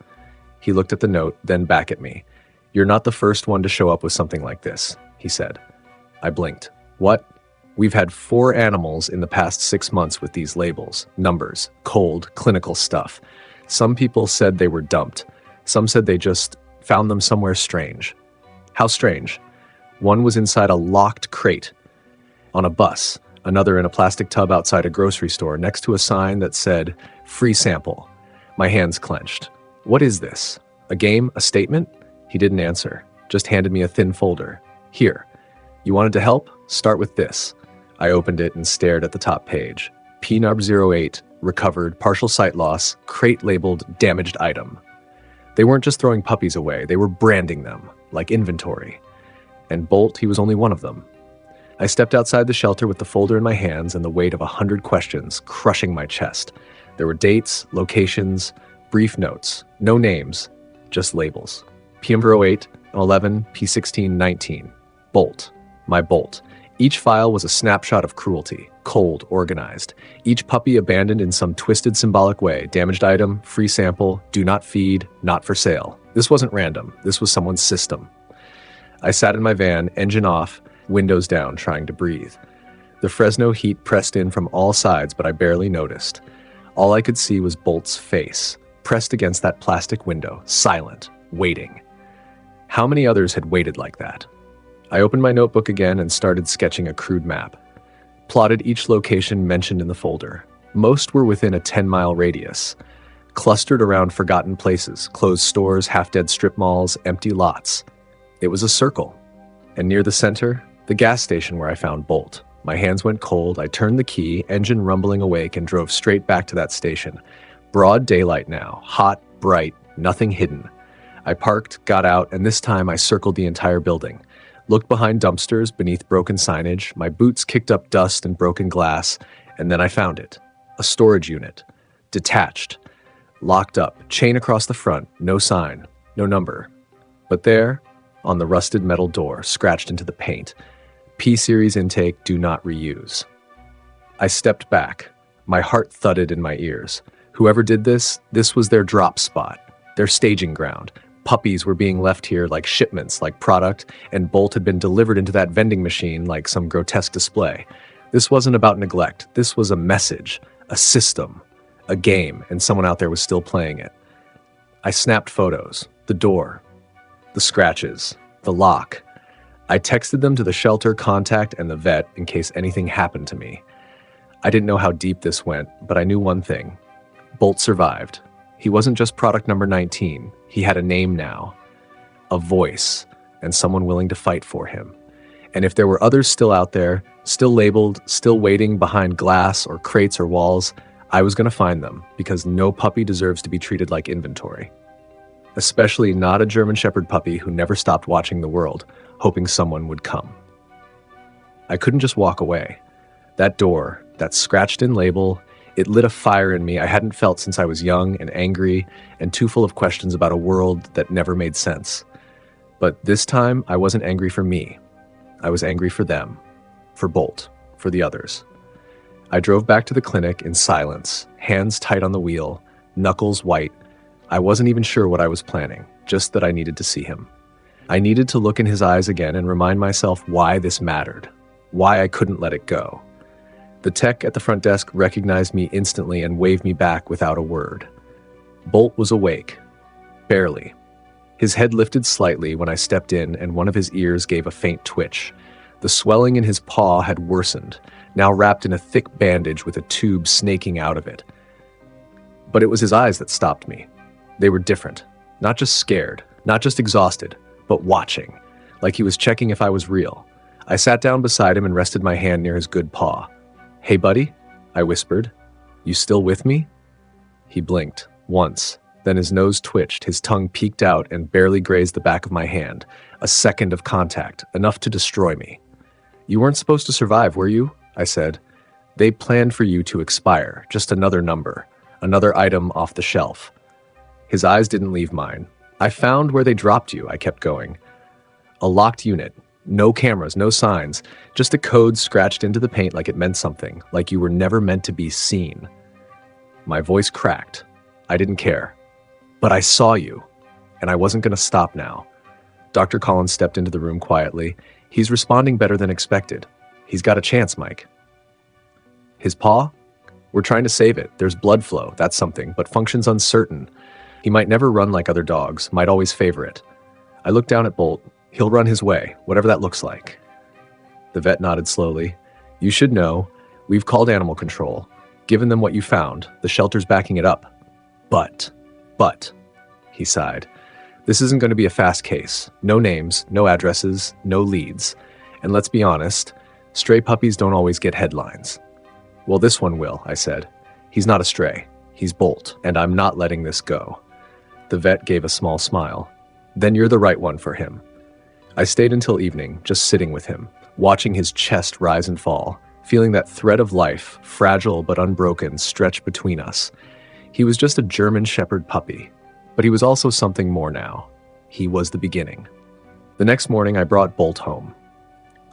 He looked at the note, then back at me. You're not the first one to show up with something like this, he said. I blinked. What? We've had 4 animals in the past 6 months with these labels, numbers, cold, clinical stuff. Some people said they were dumped. Some said they just found them somewhere strange. How strange? One was inside a locked crate on a bus. Another in a plastic tub outside a grocery store next to a sign that said, free sample. My hands clenched. What is this? A game? A statement? He didn't answer, just handed me a thin folder. Here. You wanted to help? Start with this. I opened it and stared at the top page. PNARB08, recovered, partial sight loss, crate labeled damaged item. They weren't just throwing puppies away, they were branding them, like inventory. And Bolt, he was only one of them. I stepped outside the shelter with the folder in my hands and the weight of 100 questions crushing my chest. There were dates, locations, brief notes, no names, just labels. PM08, 11, P16, 19. Bolt. My Bolt. Each file was a snapshot of cruelty, cold, organized. Each puppy abandoned in some twisted symbolic way. Damaged item, free sample, do not feed, not for sale. This wasn't random. This was someone's system. I sat in my van, engine off, windows down, trying to breathe. The Fresno heat pressed in from all sides, but I barely noticed. All I could see was Bolt's face, pressed against that plastic window, silent, waiting. How many others had waited like that? I opened my notebook again and started sketching a crude map. Plotted each location mentioned in the folder. Most were within a 10-mile radius, clustered around forgotten places, closed stores, half-dead strip malls, empty lots. It was a circle. And near the center, the gas station where I found Bolt. My hands went cold, I turned the key, engine rumbling awake, and drove straight back to that station. Broad daylight now, hot, bright, nothing hidden. I parked, got out, and this time I circled the entire building. Looked behind dumpsters, beneath broken signage, my boots kicked up dust and broken glass, and then I found it. A storage unit. Detached. Locked up, chain across the front, no sign, no number. But there, on the rusted metal door, scratched into the paint, P-Series intake, do not reuse. I stepped back. My heart thudded in my ears. Whoever did this was their drop spot, their staging ground. Puppies were being left here like shipments, like product, and Bolt had been delivered into that vending machine like some grotesque display. This wasn't about neglect. This was a message, a system, a game, and someone out there was still playing it. I snapped photos, the door, the scratches, the lock. I texted them to the shelter contact and the vet in case anything happened to me. I didn't know how deep this went, but I knew one thing. Bolt survived. He wasn't just product number 19. He had a name now, a voice, and someone willing to fight for him. And if there were others still out there, still labeled, still waiting behind glass or crates or walls, I was going to find them, because no puppy deserves to be treated like inventory. Especially not a German Shepherd puppy who never stopped watching the world, hoping someone would come. I couldn't just walk away. That door, that scratched-in label, it lit a fire in me I hadn't felt since I was young and angry and too full of questions about a world that never made sense. But this time, I wasn't angry for me. I was angry for them, for Bolt, for the others. I drove back to the clinic in silence, hands tight on the wheel, knuckles white, I wasn't even sure what I was planning, just that I needed to see him. I needed to look in his eyes again and remind myself why this mattered, why I couldn't let it go. The tech at the front desk recognized me instantly and waved me back without a word. Bolt was awake. Barely. His head lifted slightly when I stepped in, and one of his ears gave a faint twitch. The swelling in his paw had worsened, now wrapped in a thick bandage with a tube snaking out of it. But it was his eyes that stopped me. They were different. Not just scared, not just exhausted, but watching, like he was checking if I was real. I sat down beside him and rested my hand near his good paw. "Hey, buddy," I whispered. "You still with me?" He blinked, once. Then his nose twitched, his tongue peeked out and barely grazed the back of my hand. A second of contact, enough to destroy me. "You weren't supposed to survive, were you?" I said. "They planned for you to expire, just another number, another item off the shelf." His eyes didn't leave mine. "I found where they dropped you," I kept going. "A locked unit. No cameras, no signs, just a code scratched into the paint like it meant something, like you were never meant to be seen." My voice cracked. I didn't care. "But I saw you, and I wasn't going to stop now." Dr. Collins stepped into the room quietly. "He's responding better than expected. He's got a chance, Mike." "His paw? We're trying to save it. There's blood flow, that's something, but function's uncertain. He might never run like other dogs, might always favor it." I looked down at Bolt. "He'll run his way, whatever that looks like." The vet nodded slowly. "You should know. We've called animal control. Given them what you found. The shelter's backing it up. But, he sighed. This isn't going to be a fast case. No names, no addresses, no leads. And let's be honest, stray puppies don't always get headlines." "Well, this one will," I said. "He's not a stray. He's Bolt, and I'm not letting this go." The vet gave a small smile. "Then you're the right one for him." I stayed until evening, just sitting with him, watching his chest rise and fall, feeling that thread of life, fragile but unbroken, stretch between us. He was just a German Shepherd puppy, but he was also something more now. He was the beginning. The next morning, I brought Bolt home.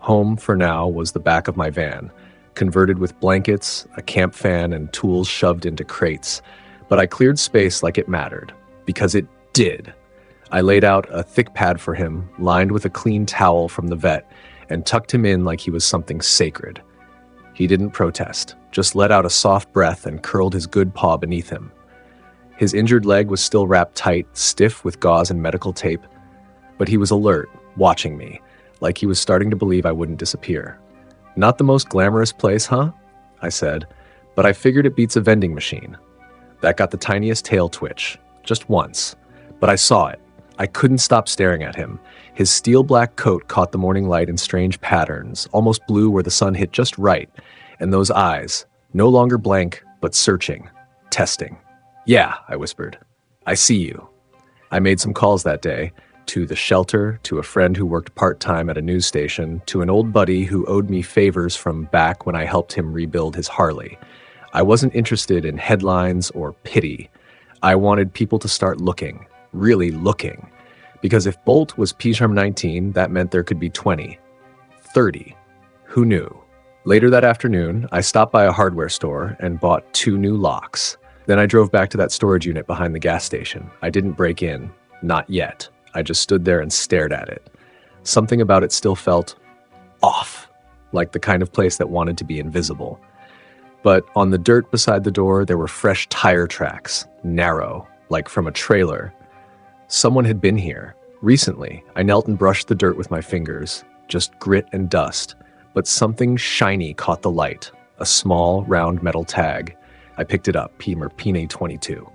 Home, for now, was the back of my van, converted with blankets, a camp fan, and tools shoved into crates. But I cleared space like it mattered, because it did. I laid out a thick pad for him, lined with a clean towel from the vet, and tucked him in like he was something sacred. He didn't protest, just let out a soft breath and curled his good paw beneath him. His injured leg was still wrapped tight, stiff with gauze and medical tape, but he was alert, watching me, like he was starting to believe I wouldn't disappear. "Not the most glamorous place, huh?" I said, but I figured it beats a vending machine. That got the tiniest tail twitch, just once, but I saw it. I couldn't stop staring at him. His steel-black coat caught the morning light in strange patterns, almost blue where the sun hit just right, and those eyes, no longer blank, but searching, testing. "Yeah," I whispered. "I see you." I made some calls that day, to the shelter, to a friend who worked part-time at a news station, to an old buddy who owed me favors from back when I helped him rebuild his Harley. I wasn't interested in headlines or pity. I wanted people to start looking, really looking. Because if Bolt was P-Charm 19, that meant there could be 20, 30. Who knew? Later that afternoon, I stopped by a hardware store and bought 2 new locks. Then I drove back to that storage unit behind the gas station. I didn't break in. Not yet. I just stood there and stared at it. Something about it still felt off, like the kind of place that wanted to be invisible. But on the dirt beside the door, there were fresh tire tracks, narrow, like from a trailer. Someone had been here. Recently, I knelt and brushed the dirt with my fingers, just grit and dust. But something shiny caught the light, a small, round metal tag. I picked it up, Pine 22.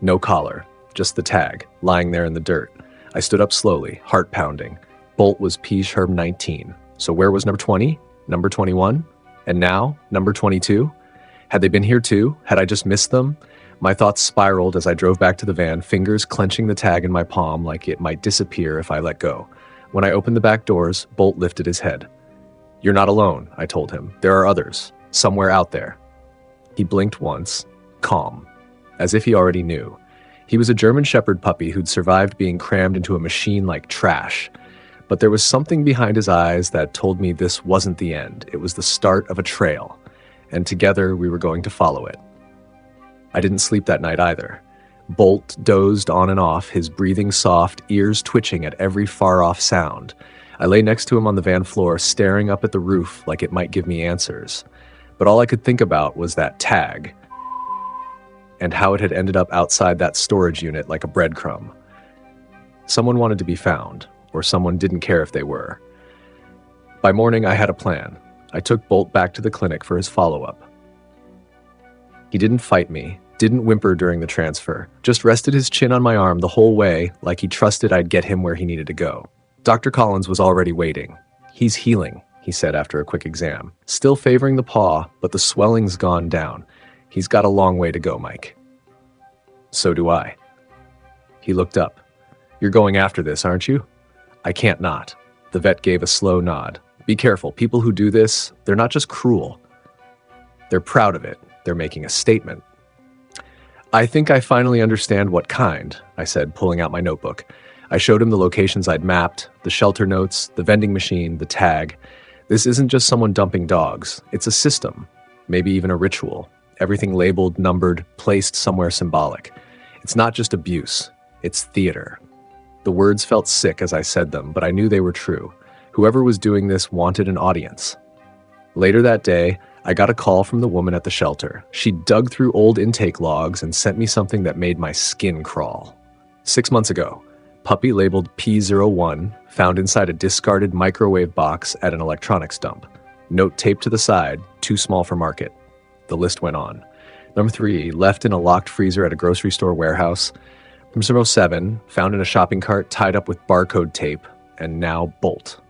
No collar, just the tag, lying there in the dirt. I stood up slowly, heart pounding. Bolt was P-Charm 19. So where was number 20? Number 21? And now, number 22? Had they been here too? Had I just missed them? My thoughts spiraled as I drove back to the van, fingers clenching the tag in my palm like it might disappear if I let go. When I opened the back doors, Bolt lifted his head. "You're not alone," I told him. "There are others, somewhere out there." He blinked once, calm, as if he already knew. He was a German Shepherd puppy who'd survived being crammed into a machine like trash. But there was something behind his eyes that told me this wasn't the end. It was the start of a trail, and together we were going to follow it. I didn't sleep that night either. Bolt dozed on and off, his breathing soft, ears twitching at every far-off sound. I lay next to him on the van floor, staring up at the roof like it might give me answers. But all I could think about was that tag, and how it had ended up outside that storage unit like a breadcrumb. Someone wanted to be found, or someone didn't care if they were. By morning, I had a plan. I took Bolt back to the clinic for his follow-up. He didn't fight me, didn't whimper during the transfer, just rested his chin on my arm the whole way like he trusted I'd get him where he needed to go. Dr. Collins was already waiting. "He's healing," he said after a quick exam. "Still favoring the paw, but the swelling's gone down. He's got a long way to go, Mike." "So do I." He looked up. "You're going after this, aren't you?" "I can't not." The vet gave a slow nod. "Be careful. People who do this, they're not just cruel. They're proud of it. They're making a statement." "I think I finally understand what kind," I said, pulling out my notebook. I showed him the locations I'd mapped, the shelter notes, the vending machine, the tag. This isn't just someone dumping dogs. It's a system, maybe even a ritual. Everything labeled, numbered, placed somewhere symbolic. It's not just abuse. It's theater. The words felt sick as I said them, but I knew they were true. Whoever was doing this wanted an audience. Later that day, I got a call from the woman at the shelter. She dug through old intake logs and sent me something that made my skin crawl. 6 months ago, puppy labeled P01, found inside a discarded microwave box at an electronics dump. Note taped to the side, too small for market. The list went on. Number 3, left in a locked freezer at a grocery store warehouse. Number 7, found in a shopping cart tied up with barcode tape. And now Bolt.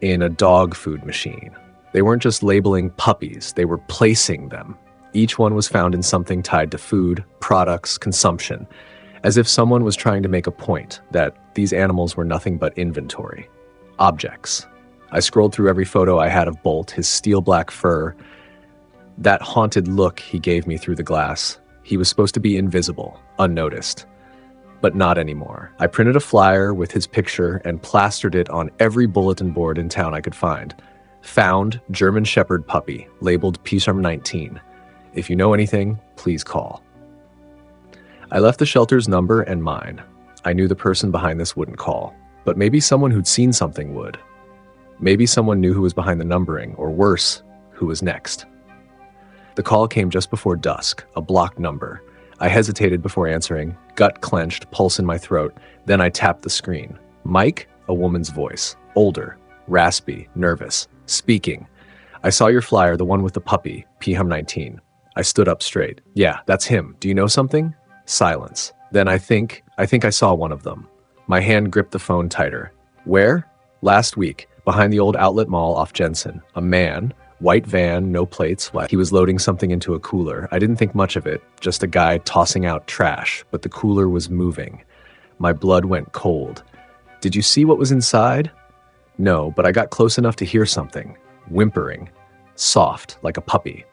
In a dog food machine. They weren't just labeling puppies, they were placing them. Each one was found in something tied to food, products, consumption, as if someone was trying to make a point that these animals were nothing but inventory. Objects. I scrolled through every photo I had of Bolt, his steel black fur, that haunted look he gave me through the glass. He was supposed to be invisible, unnoticed. But not anymore. I printed a flyer with his picture and plastered it on every bulletin board in town I could find. Found German Shepherd puppy, labeled P19. If you know anything, please call. I left the shelter's number and mine. I knew the person behind this wouldn't call, but maybe someone who'd seen something would. Maybe someone knew who was behind the numbering, or worse, who was next. The call came just before dusk, a blocked number. I hesitated before answering, gut clenched, pulse in my throat. Then I tapped the screen. Mike? A woman's voice. Older, raspy, nervous. Speaking. "I saw your flyer, the one with the puppy, P19. I stood up straight. "Yeah, that's him. Do you know something?" Silence. Then I think I saw one of them. My hand gripped the phone tighter. "Where?" "Last week, behind the old outlet mall off Jensen. A man, white van, no plates. He was loading something into a cooler. I didn't think much of it, just a guy tossing out trash, but the cooler was moving. My blood went cold. Did you see what was inside?" "No, but I got close enough to hear something. Whimpering. Soft, like a puppy."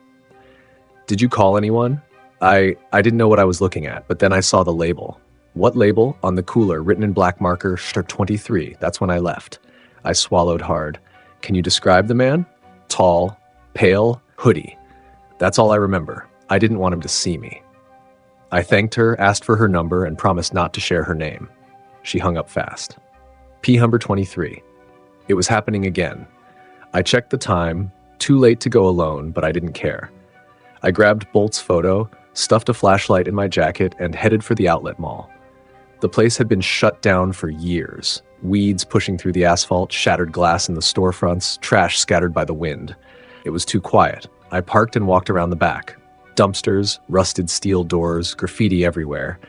"Did you call anyone?" I didn't know what I was looking at, but then I saw the label. "What label?" "On the cooler, written in black marker, Start 23. That's when I left." I swallowed hard. "Can you describe the man?" "Tall, pale, hoodie." That's all I remember. I didn't want him to see me. I thanked her, asked for her number, and promised not to share her name. She hung up fast. P23. It was happening again. I checked the time, too late to go alone, but I didn't care. I grabbed Bolt's photo, stuffed a flashlight in my jacket, and headed for the outlet mall. The place had been shut down for years. Weeds pushing through the asphalt, shattered glass in the storefronts, trash scattered by the wind. It was too quiet. I parked and walked around the back. Dumpsters, rusted steel doors, graffiti everywhere.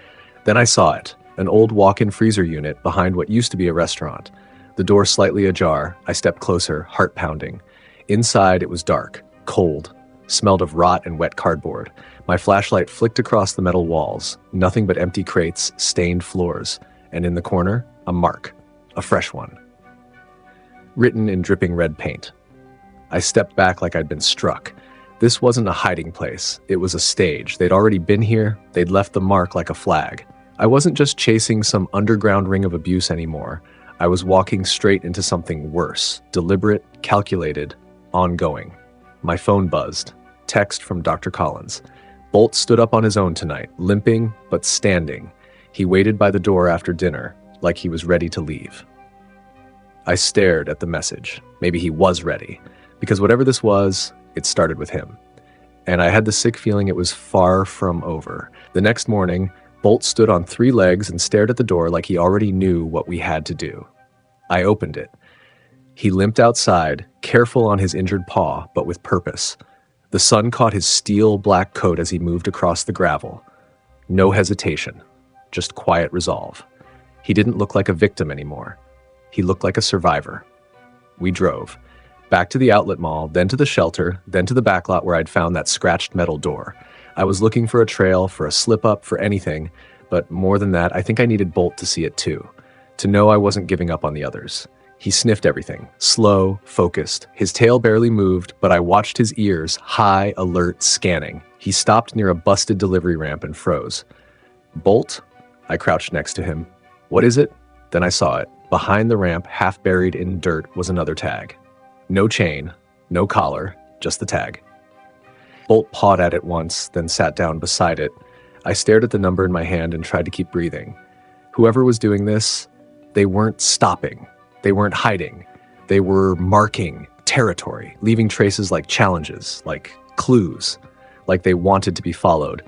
Then I saw it, an old walk-in freezer unit behind what used to be a restaurant. The door slightly ajar. I stepped closer, heart pounding. Inside, it was dark, cold, smelled of rot and wet cardboard. My flashlight flicked across the metal walls, nothing but empty crates, stained floors, and in the corner, a mark, a fresh one. Written in dripping red paint. I stepped back like I'd been struck. This wasn't a hiding place. It was a stage. They'd already been here. They'd left the mark like a flag. I wasn't just chasing some underground ring of abuse anymore. I was walking straight into something worse, deliberate, calculated, ongoing. My phone buzzed. Text from Dr. Collins. Bolt stood up on his own tonight, limping but standing. He waited by the door after dinner, like he was ready to leave. I stared at the message. Maybe he was ready, because whatever this was, it started with him. And I had the sick feeling it was far from over. The next morning, Bolt stood on 3 legs and stared at the door like he already knew what we had to do. I opened it. He limped outside, careful on his injured paw, but with purpose. The sun caught his steel black coat as he moved across the gravel. No hesitation, just quiet resolve. He didn't look like a victim anymore. He looked like a survivor. We drove. Back to the outlet mall, then to the shelter, then to the backlot where I'd found that scratched metal door. I was looking for a trail, for a slip-up, for anything, but more than that, I think I needed Bolt to see it too, to know I wasn't giving up on the others. He sniffed everything, slow, focused. His tail barely moved, but I watched his ears, high, alert, scanning. He stopped near a busted delivery ramp and froze. Bolt? I crouched next to him. What is it? Then I saw it. Behind the ramp, half buried in dirt, was another tag. No chain, no collar, just the tag. Bolt pawed at it once, then sat down beside it. I stared at the number in my hand and tried to keep breathing. Whoever was doing this, they weren't stopping. They weren't hiding. They were marking territory, leaving traces like challenges, like clues, like they wanted to be followed,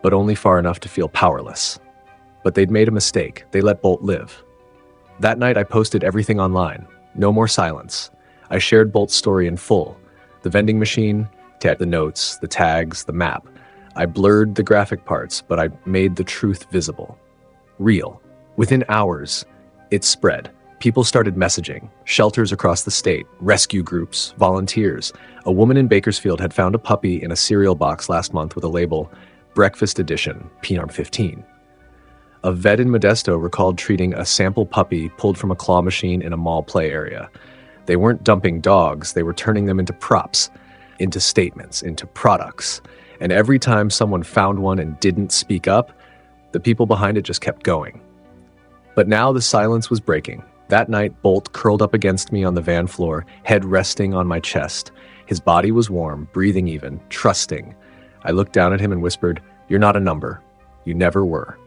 but only far enough to feel powerless. But they'd made a mistake. They let Bolt live. That night, I posted everything online. No more silence. I shared Bolt's story in full. The vending machine, the notes, the tags, the map. I blurred the graphic parts, but I made the truth visible. Real. Within hours, it spread. People started messaging. Shelters across the state, rescue groups, volunteers. A woman in Bakersfield had found a puppy in a cereal box last month with a label, Breakfast Edition, PNARM 15. A vet in Modesto recalled treating a sample puppy pulled from a claw machine in a mall play area. They weren't dumping dogs, they were turning them into props, into statements, into products. And every time someone found one and didn't speak up, the people behind it just kept going. But now the silence was breaking. That night, Bolt curled up against me on the van floor, head resting on my chest. His body was warm, breathing even, trusting. I looked down at him and whispered, "You're not a number. You never were."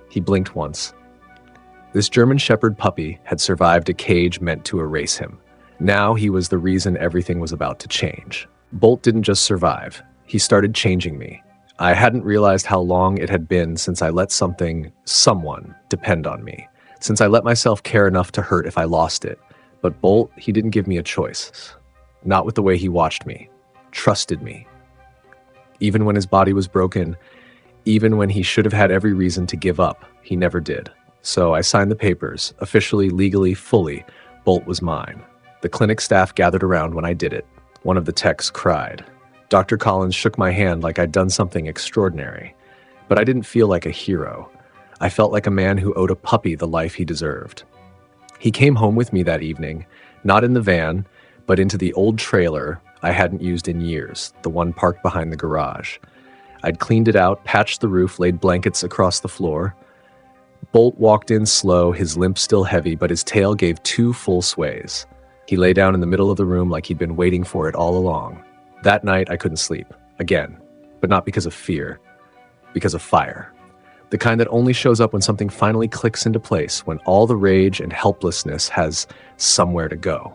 He blinked once. This German Shepherd puppy had survived a cage meant to erase him. Now he was the reason everything was about to change. Bolt didn't just survive. He started changing me. I hadn't realized how long it had been since I let someone depend on me. Since I let myself care enough to hurt if I lost it. But Bolt, he didn't give me a choice. Not with the way he watched me. Trusted me. Even when his body was broken, even when he should have had every reason to give up, he never did. So I signed the papers, officially, legally, fully. Bolt was mine. The clinic staff gathered around when I did it. One of the techs cried. Dr. Collins shook my hand like I'd done something extraordinary. But I didn't feel like a hero. I felt like a man who owed a puppy the life he deserved. He came home with me that evening, not in the van, but into the old trailer I hadn't used in years, the one parked behind the garage. I'd cleaned it out, patched the roof, laid blankets across the floor. Bolt walked in slow, his limp still heavy, but his tail gave 2 full sways. He lay down in the middle of the room like he'd been waiting for it all along. That night, I couldn't sleep. Again. But not because of fear. Because of fire. The kind that only shows up when something finally clicks into place, when all the rage and helplessness has somewhere to go.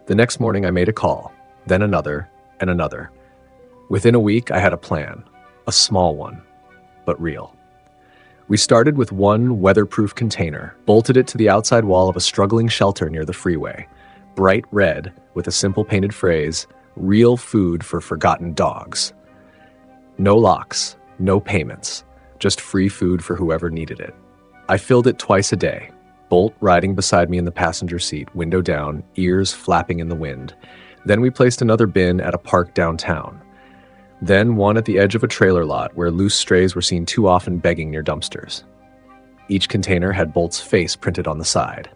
The next morning, I made a call. Then another, and another. Within a week, I had a plan. A small one. But real. We started with one weatherproof container, bolted it to the outside wall of a struggling shelter near the freeway. Bright red, with a simple painted phrase, "Real food for forgotten dogs." No locks, no payments, just free food for whoever needed it. I filled it twice a day, Bolt riding beside me in the passenger seat, window down, ears flapping in the wind. Then we placed another bin at a park downtown. Then one at the edge of a trailer lot where loose strays were seen too often begging near dumpsters. Each container had Bolt's face printed on the side.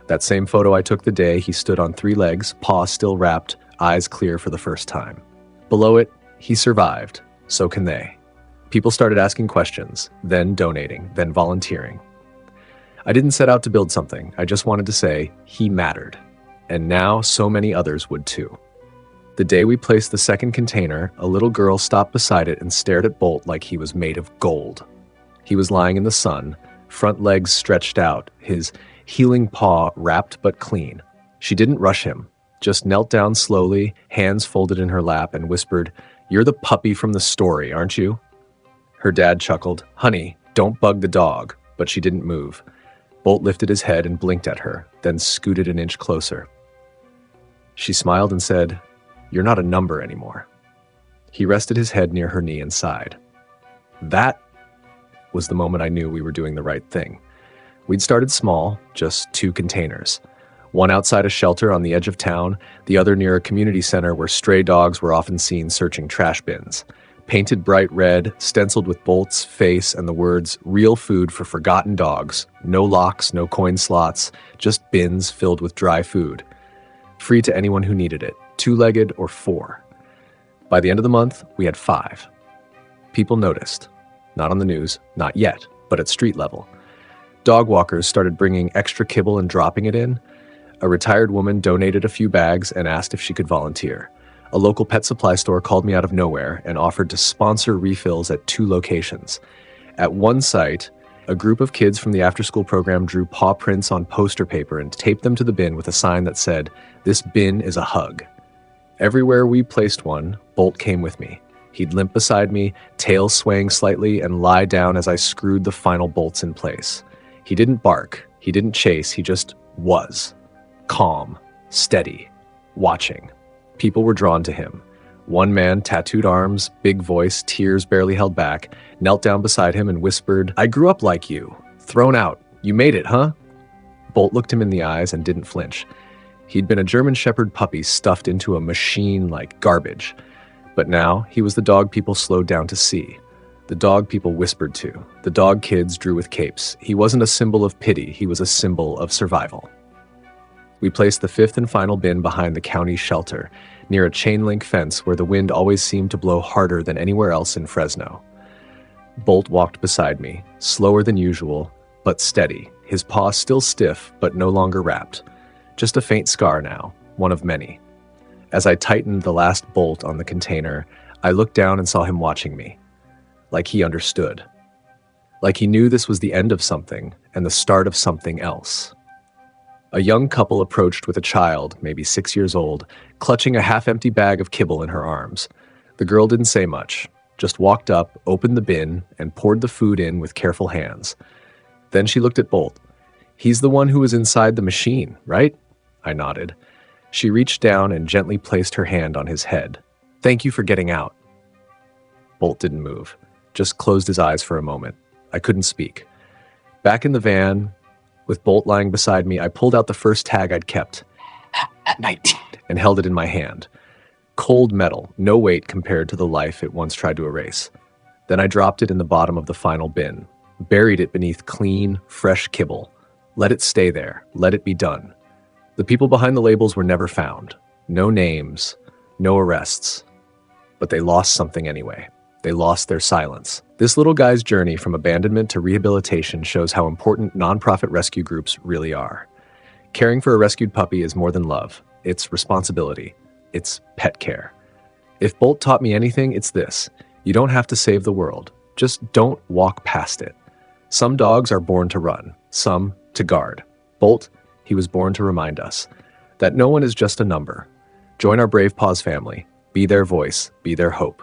That same photo I took the day he stood on 3 legs, paw still wrapped, eyes clear for the first time. Below it, he survived, so can they. People started asking questions, then donating, then volunteering. I didn't set out to build something, I just wanted to say, he mattered. And now so many others would too. The day we placed the second container, a little girl stopped beside it and stared at Bolt like he was made of gold. He was lying in the sun, front legs stretched out, his healing paw wrapped but clean. She didn't rush him, just knelt down slowly, hands folded in her lap, and whispered, "You're the puppy from the story, aren't you?" Her dad chuckled, "Honey, don't bug the dog," but she didn't move. Bolt lifted his head and blinked at her, then scooted an inch closer. She smiled and said, "You're not a number anymore." He rested his head near her knee and sighed. That was the moment I knew we were doing the right thing. We'd started small, just 2 containers. One outside a shelter on the edge of town, the other near a community center where stray dogs were often seen searching trash bins. Painted bright red, stenciled with Bolt's face and the words, "Real food for forgotten dogs. No locks, no coin slots, just bins filled with dry food. Free to anyone who needed it, 2-legged or 4. By the end of the month, we had 5. People noticed. Not on the news, not yet, but at street level. Dog walkers started bringing extra kibble and dropping it in. A retired woman donated a few bags and asked if she could volunteer. A local pet supply store called me out of nowhere and offered to sponsor refills at 2 locations. At one site, a group of kids from the after-school program drew paw prints on poster paper and taped them to the bin with a sign that said, "This bin is a hug." Everywhere we placed one, Bolt came with me. He'd limp beside me, tail swaying slightly, and lie down as I screwed the final bolts in place. He didn't bark, he didn't chase, he just was. Calm, steady, watching. People were drawn to him. One man, tattooed arms, big voice, tears barely held back, knelt down beside him and whispered, "I grew up like you. Thrown out. You made it, huh?" Bolt looked him in the eyes and didn't flinch. He'd been a German Shepherd puppy stuffed into a machine like garbage. But now he was the dog people slowed down to see. The dog people whispered to. The dog kids drew with capes. He wasn't a symbol of pity, he was a symbol of survival. We placed the 5th and final bin behind the county shelter, near a chain-link fence where the wind always seemed to blow harder than anywhere else in Fresno. Bolt walked beside me, slower than usual, but steady, his paw still stiff but no longer wrapped. Just a faint scar now, one of many. As I tightened the last bolt on the container, I looked down and saw him watching me. Like he understood. Like he knew this was the end of something and the start of something else. A young couple approached with a child, maybe 6 years old, clutching a half-empty bag of kibble in her arms. The girl didn't say much, just walked up, opened the bin, and poured the food in with careful hands. Then she looked at Bolt. "He's the one who was inside the machine, right?" I nodded. She reached down and gently placed her hand on his head. "Thank you for getting out." Bolt didn't move, just closed his eyes for a moment. I couldn't speak. Back in the van, with Bolt lying beside me, I pulled out the first tag I'd kept, "At night," and held it in my hand. Cold metal, no weight compared to the life it once tried to erase. Then I dropped it in the bottom of the final bin, buried it beneath clean, fresh kibble. Let it stay there, let it be done. The people behind the labels were never found. No names, no arrests. But they lost something anyway. They lost their silence. This little guy's journey from abandonment to rehabilitation shows how important nonprofit rescue groups really are. Caring for a rescued puppy is more than love. It's responsibility. It's pet care. If Bolt taught me anything, it's this. You don't have to save the world. Just don't walk past it. Some dogs are born to run, some to guard. Bolt, he was born to remind us that no one is just a number. Join our Brave Paws family. Be their voice. Be their hope.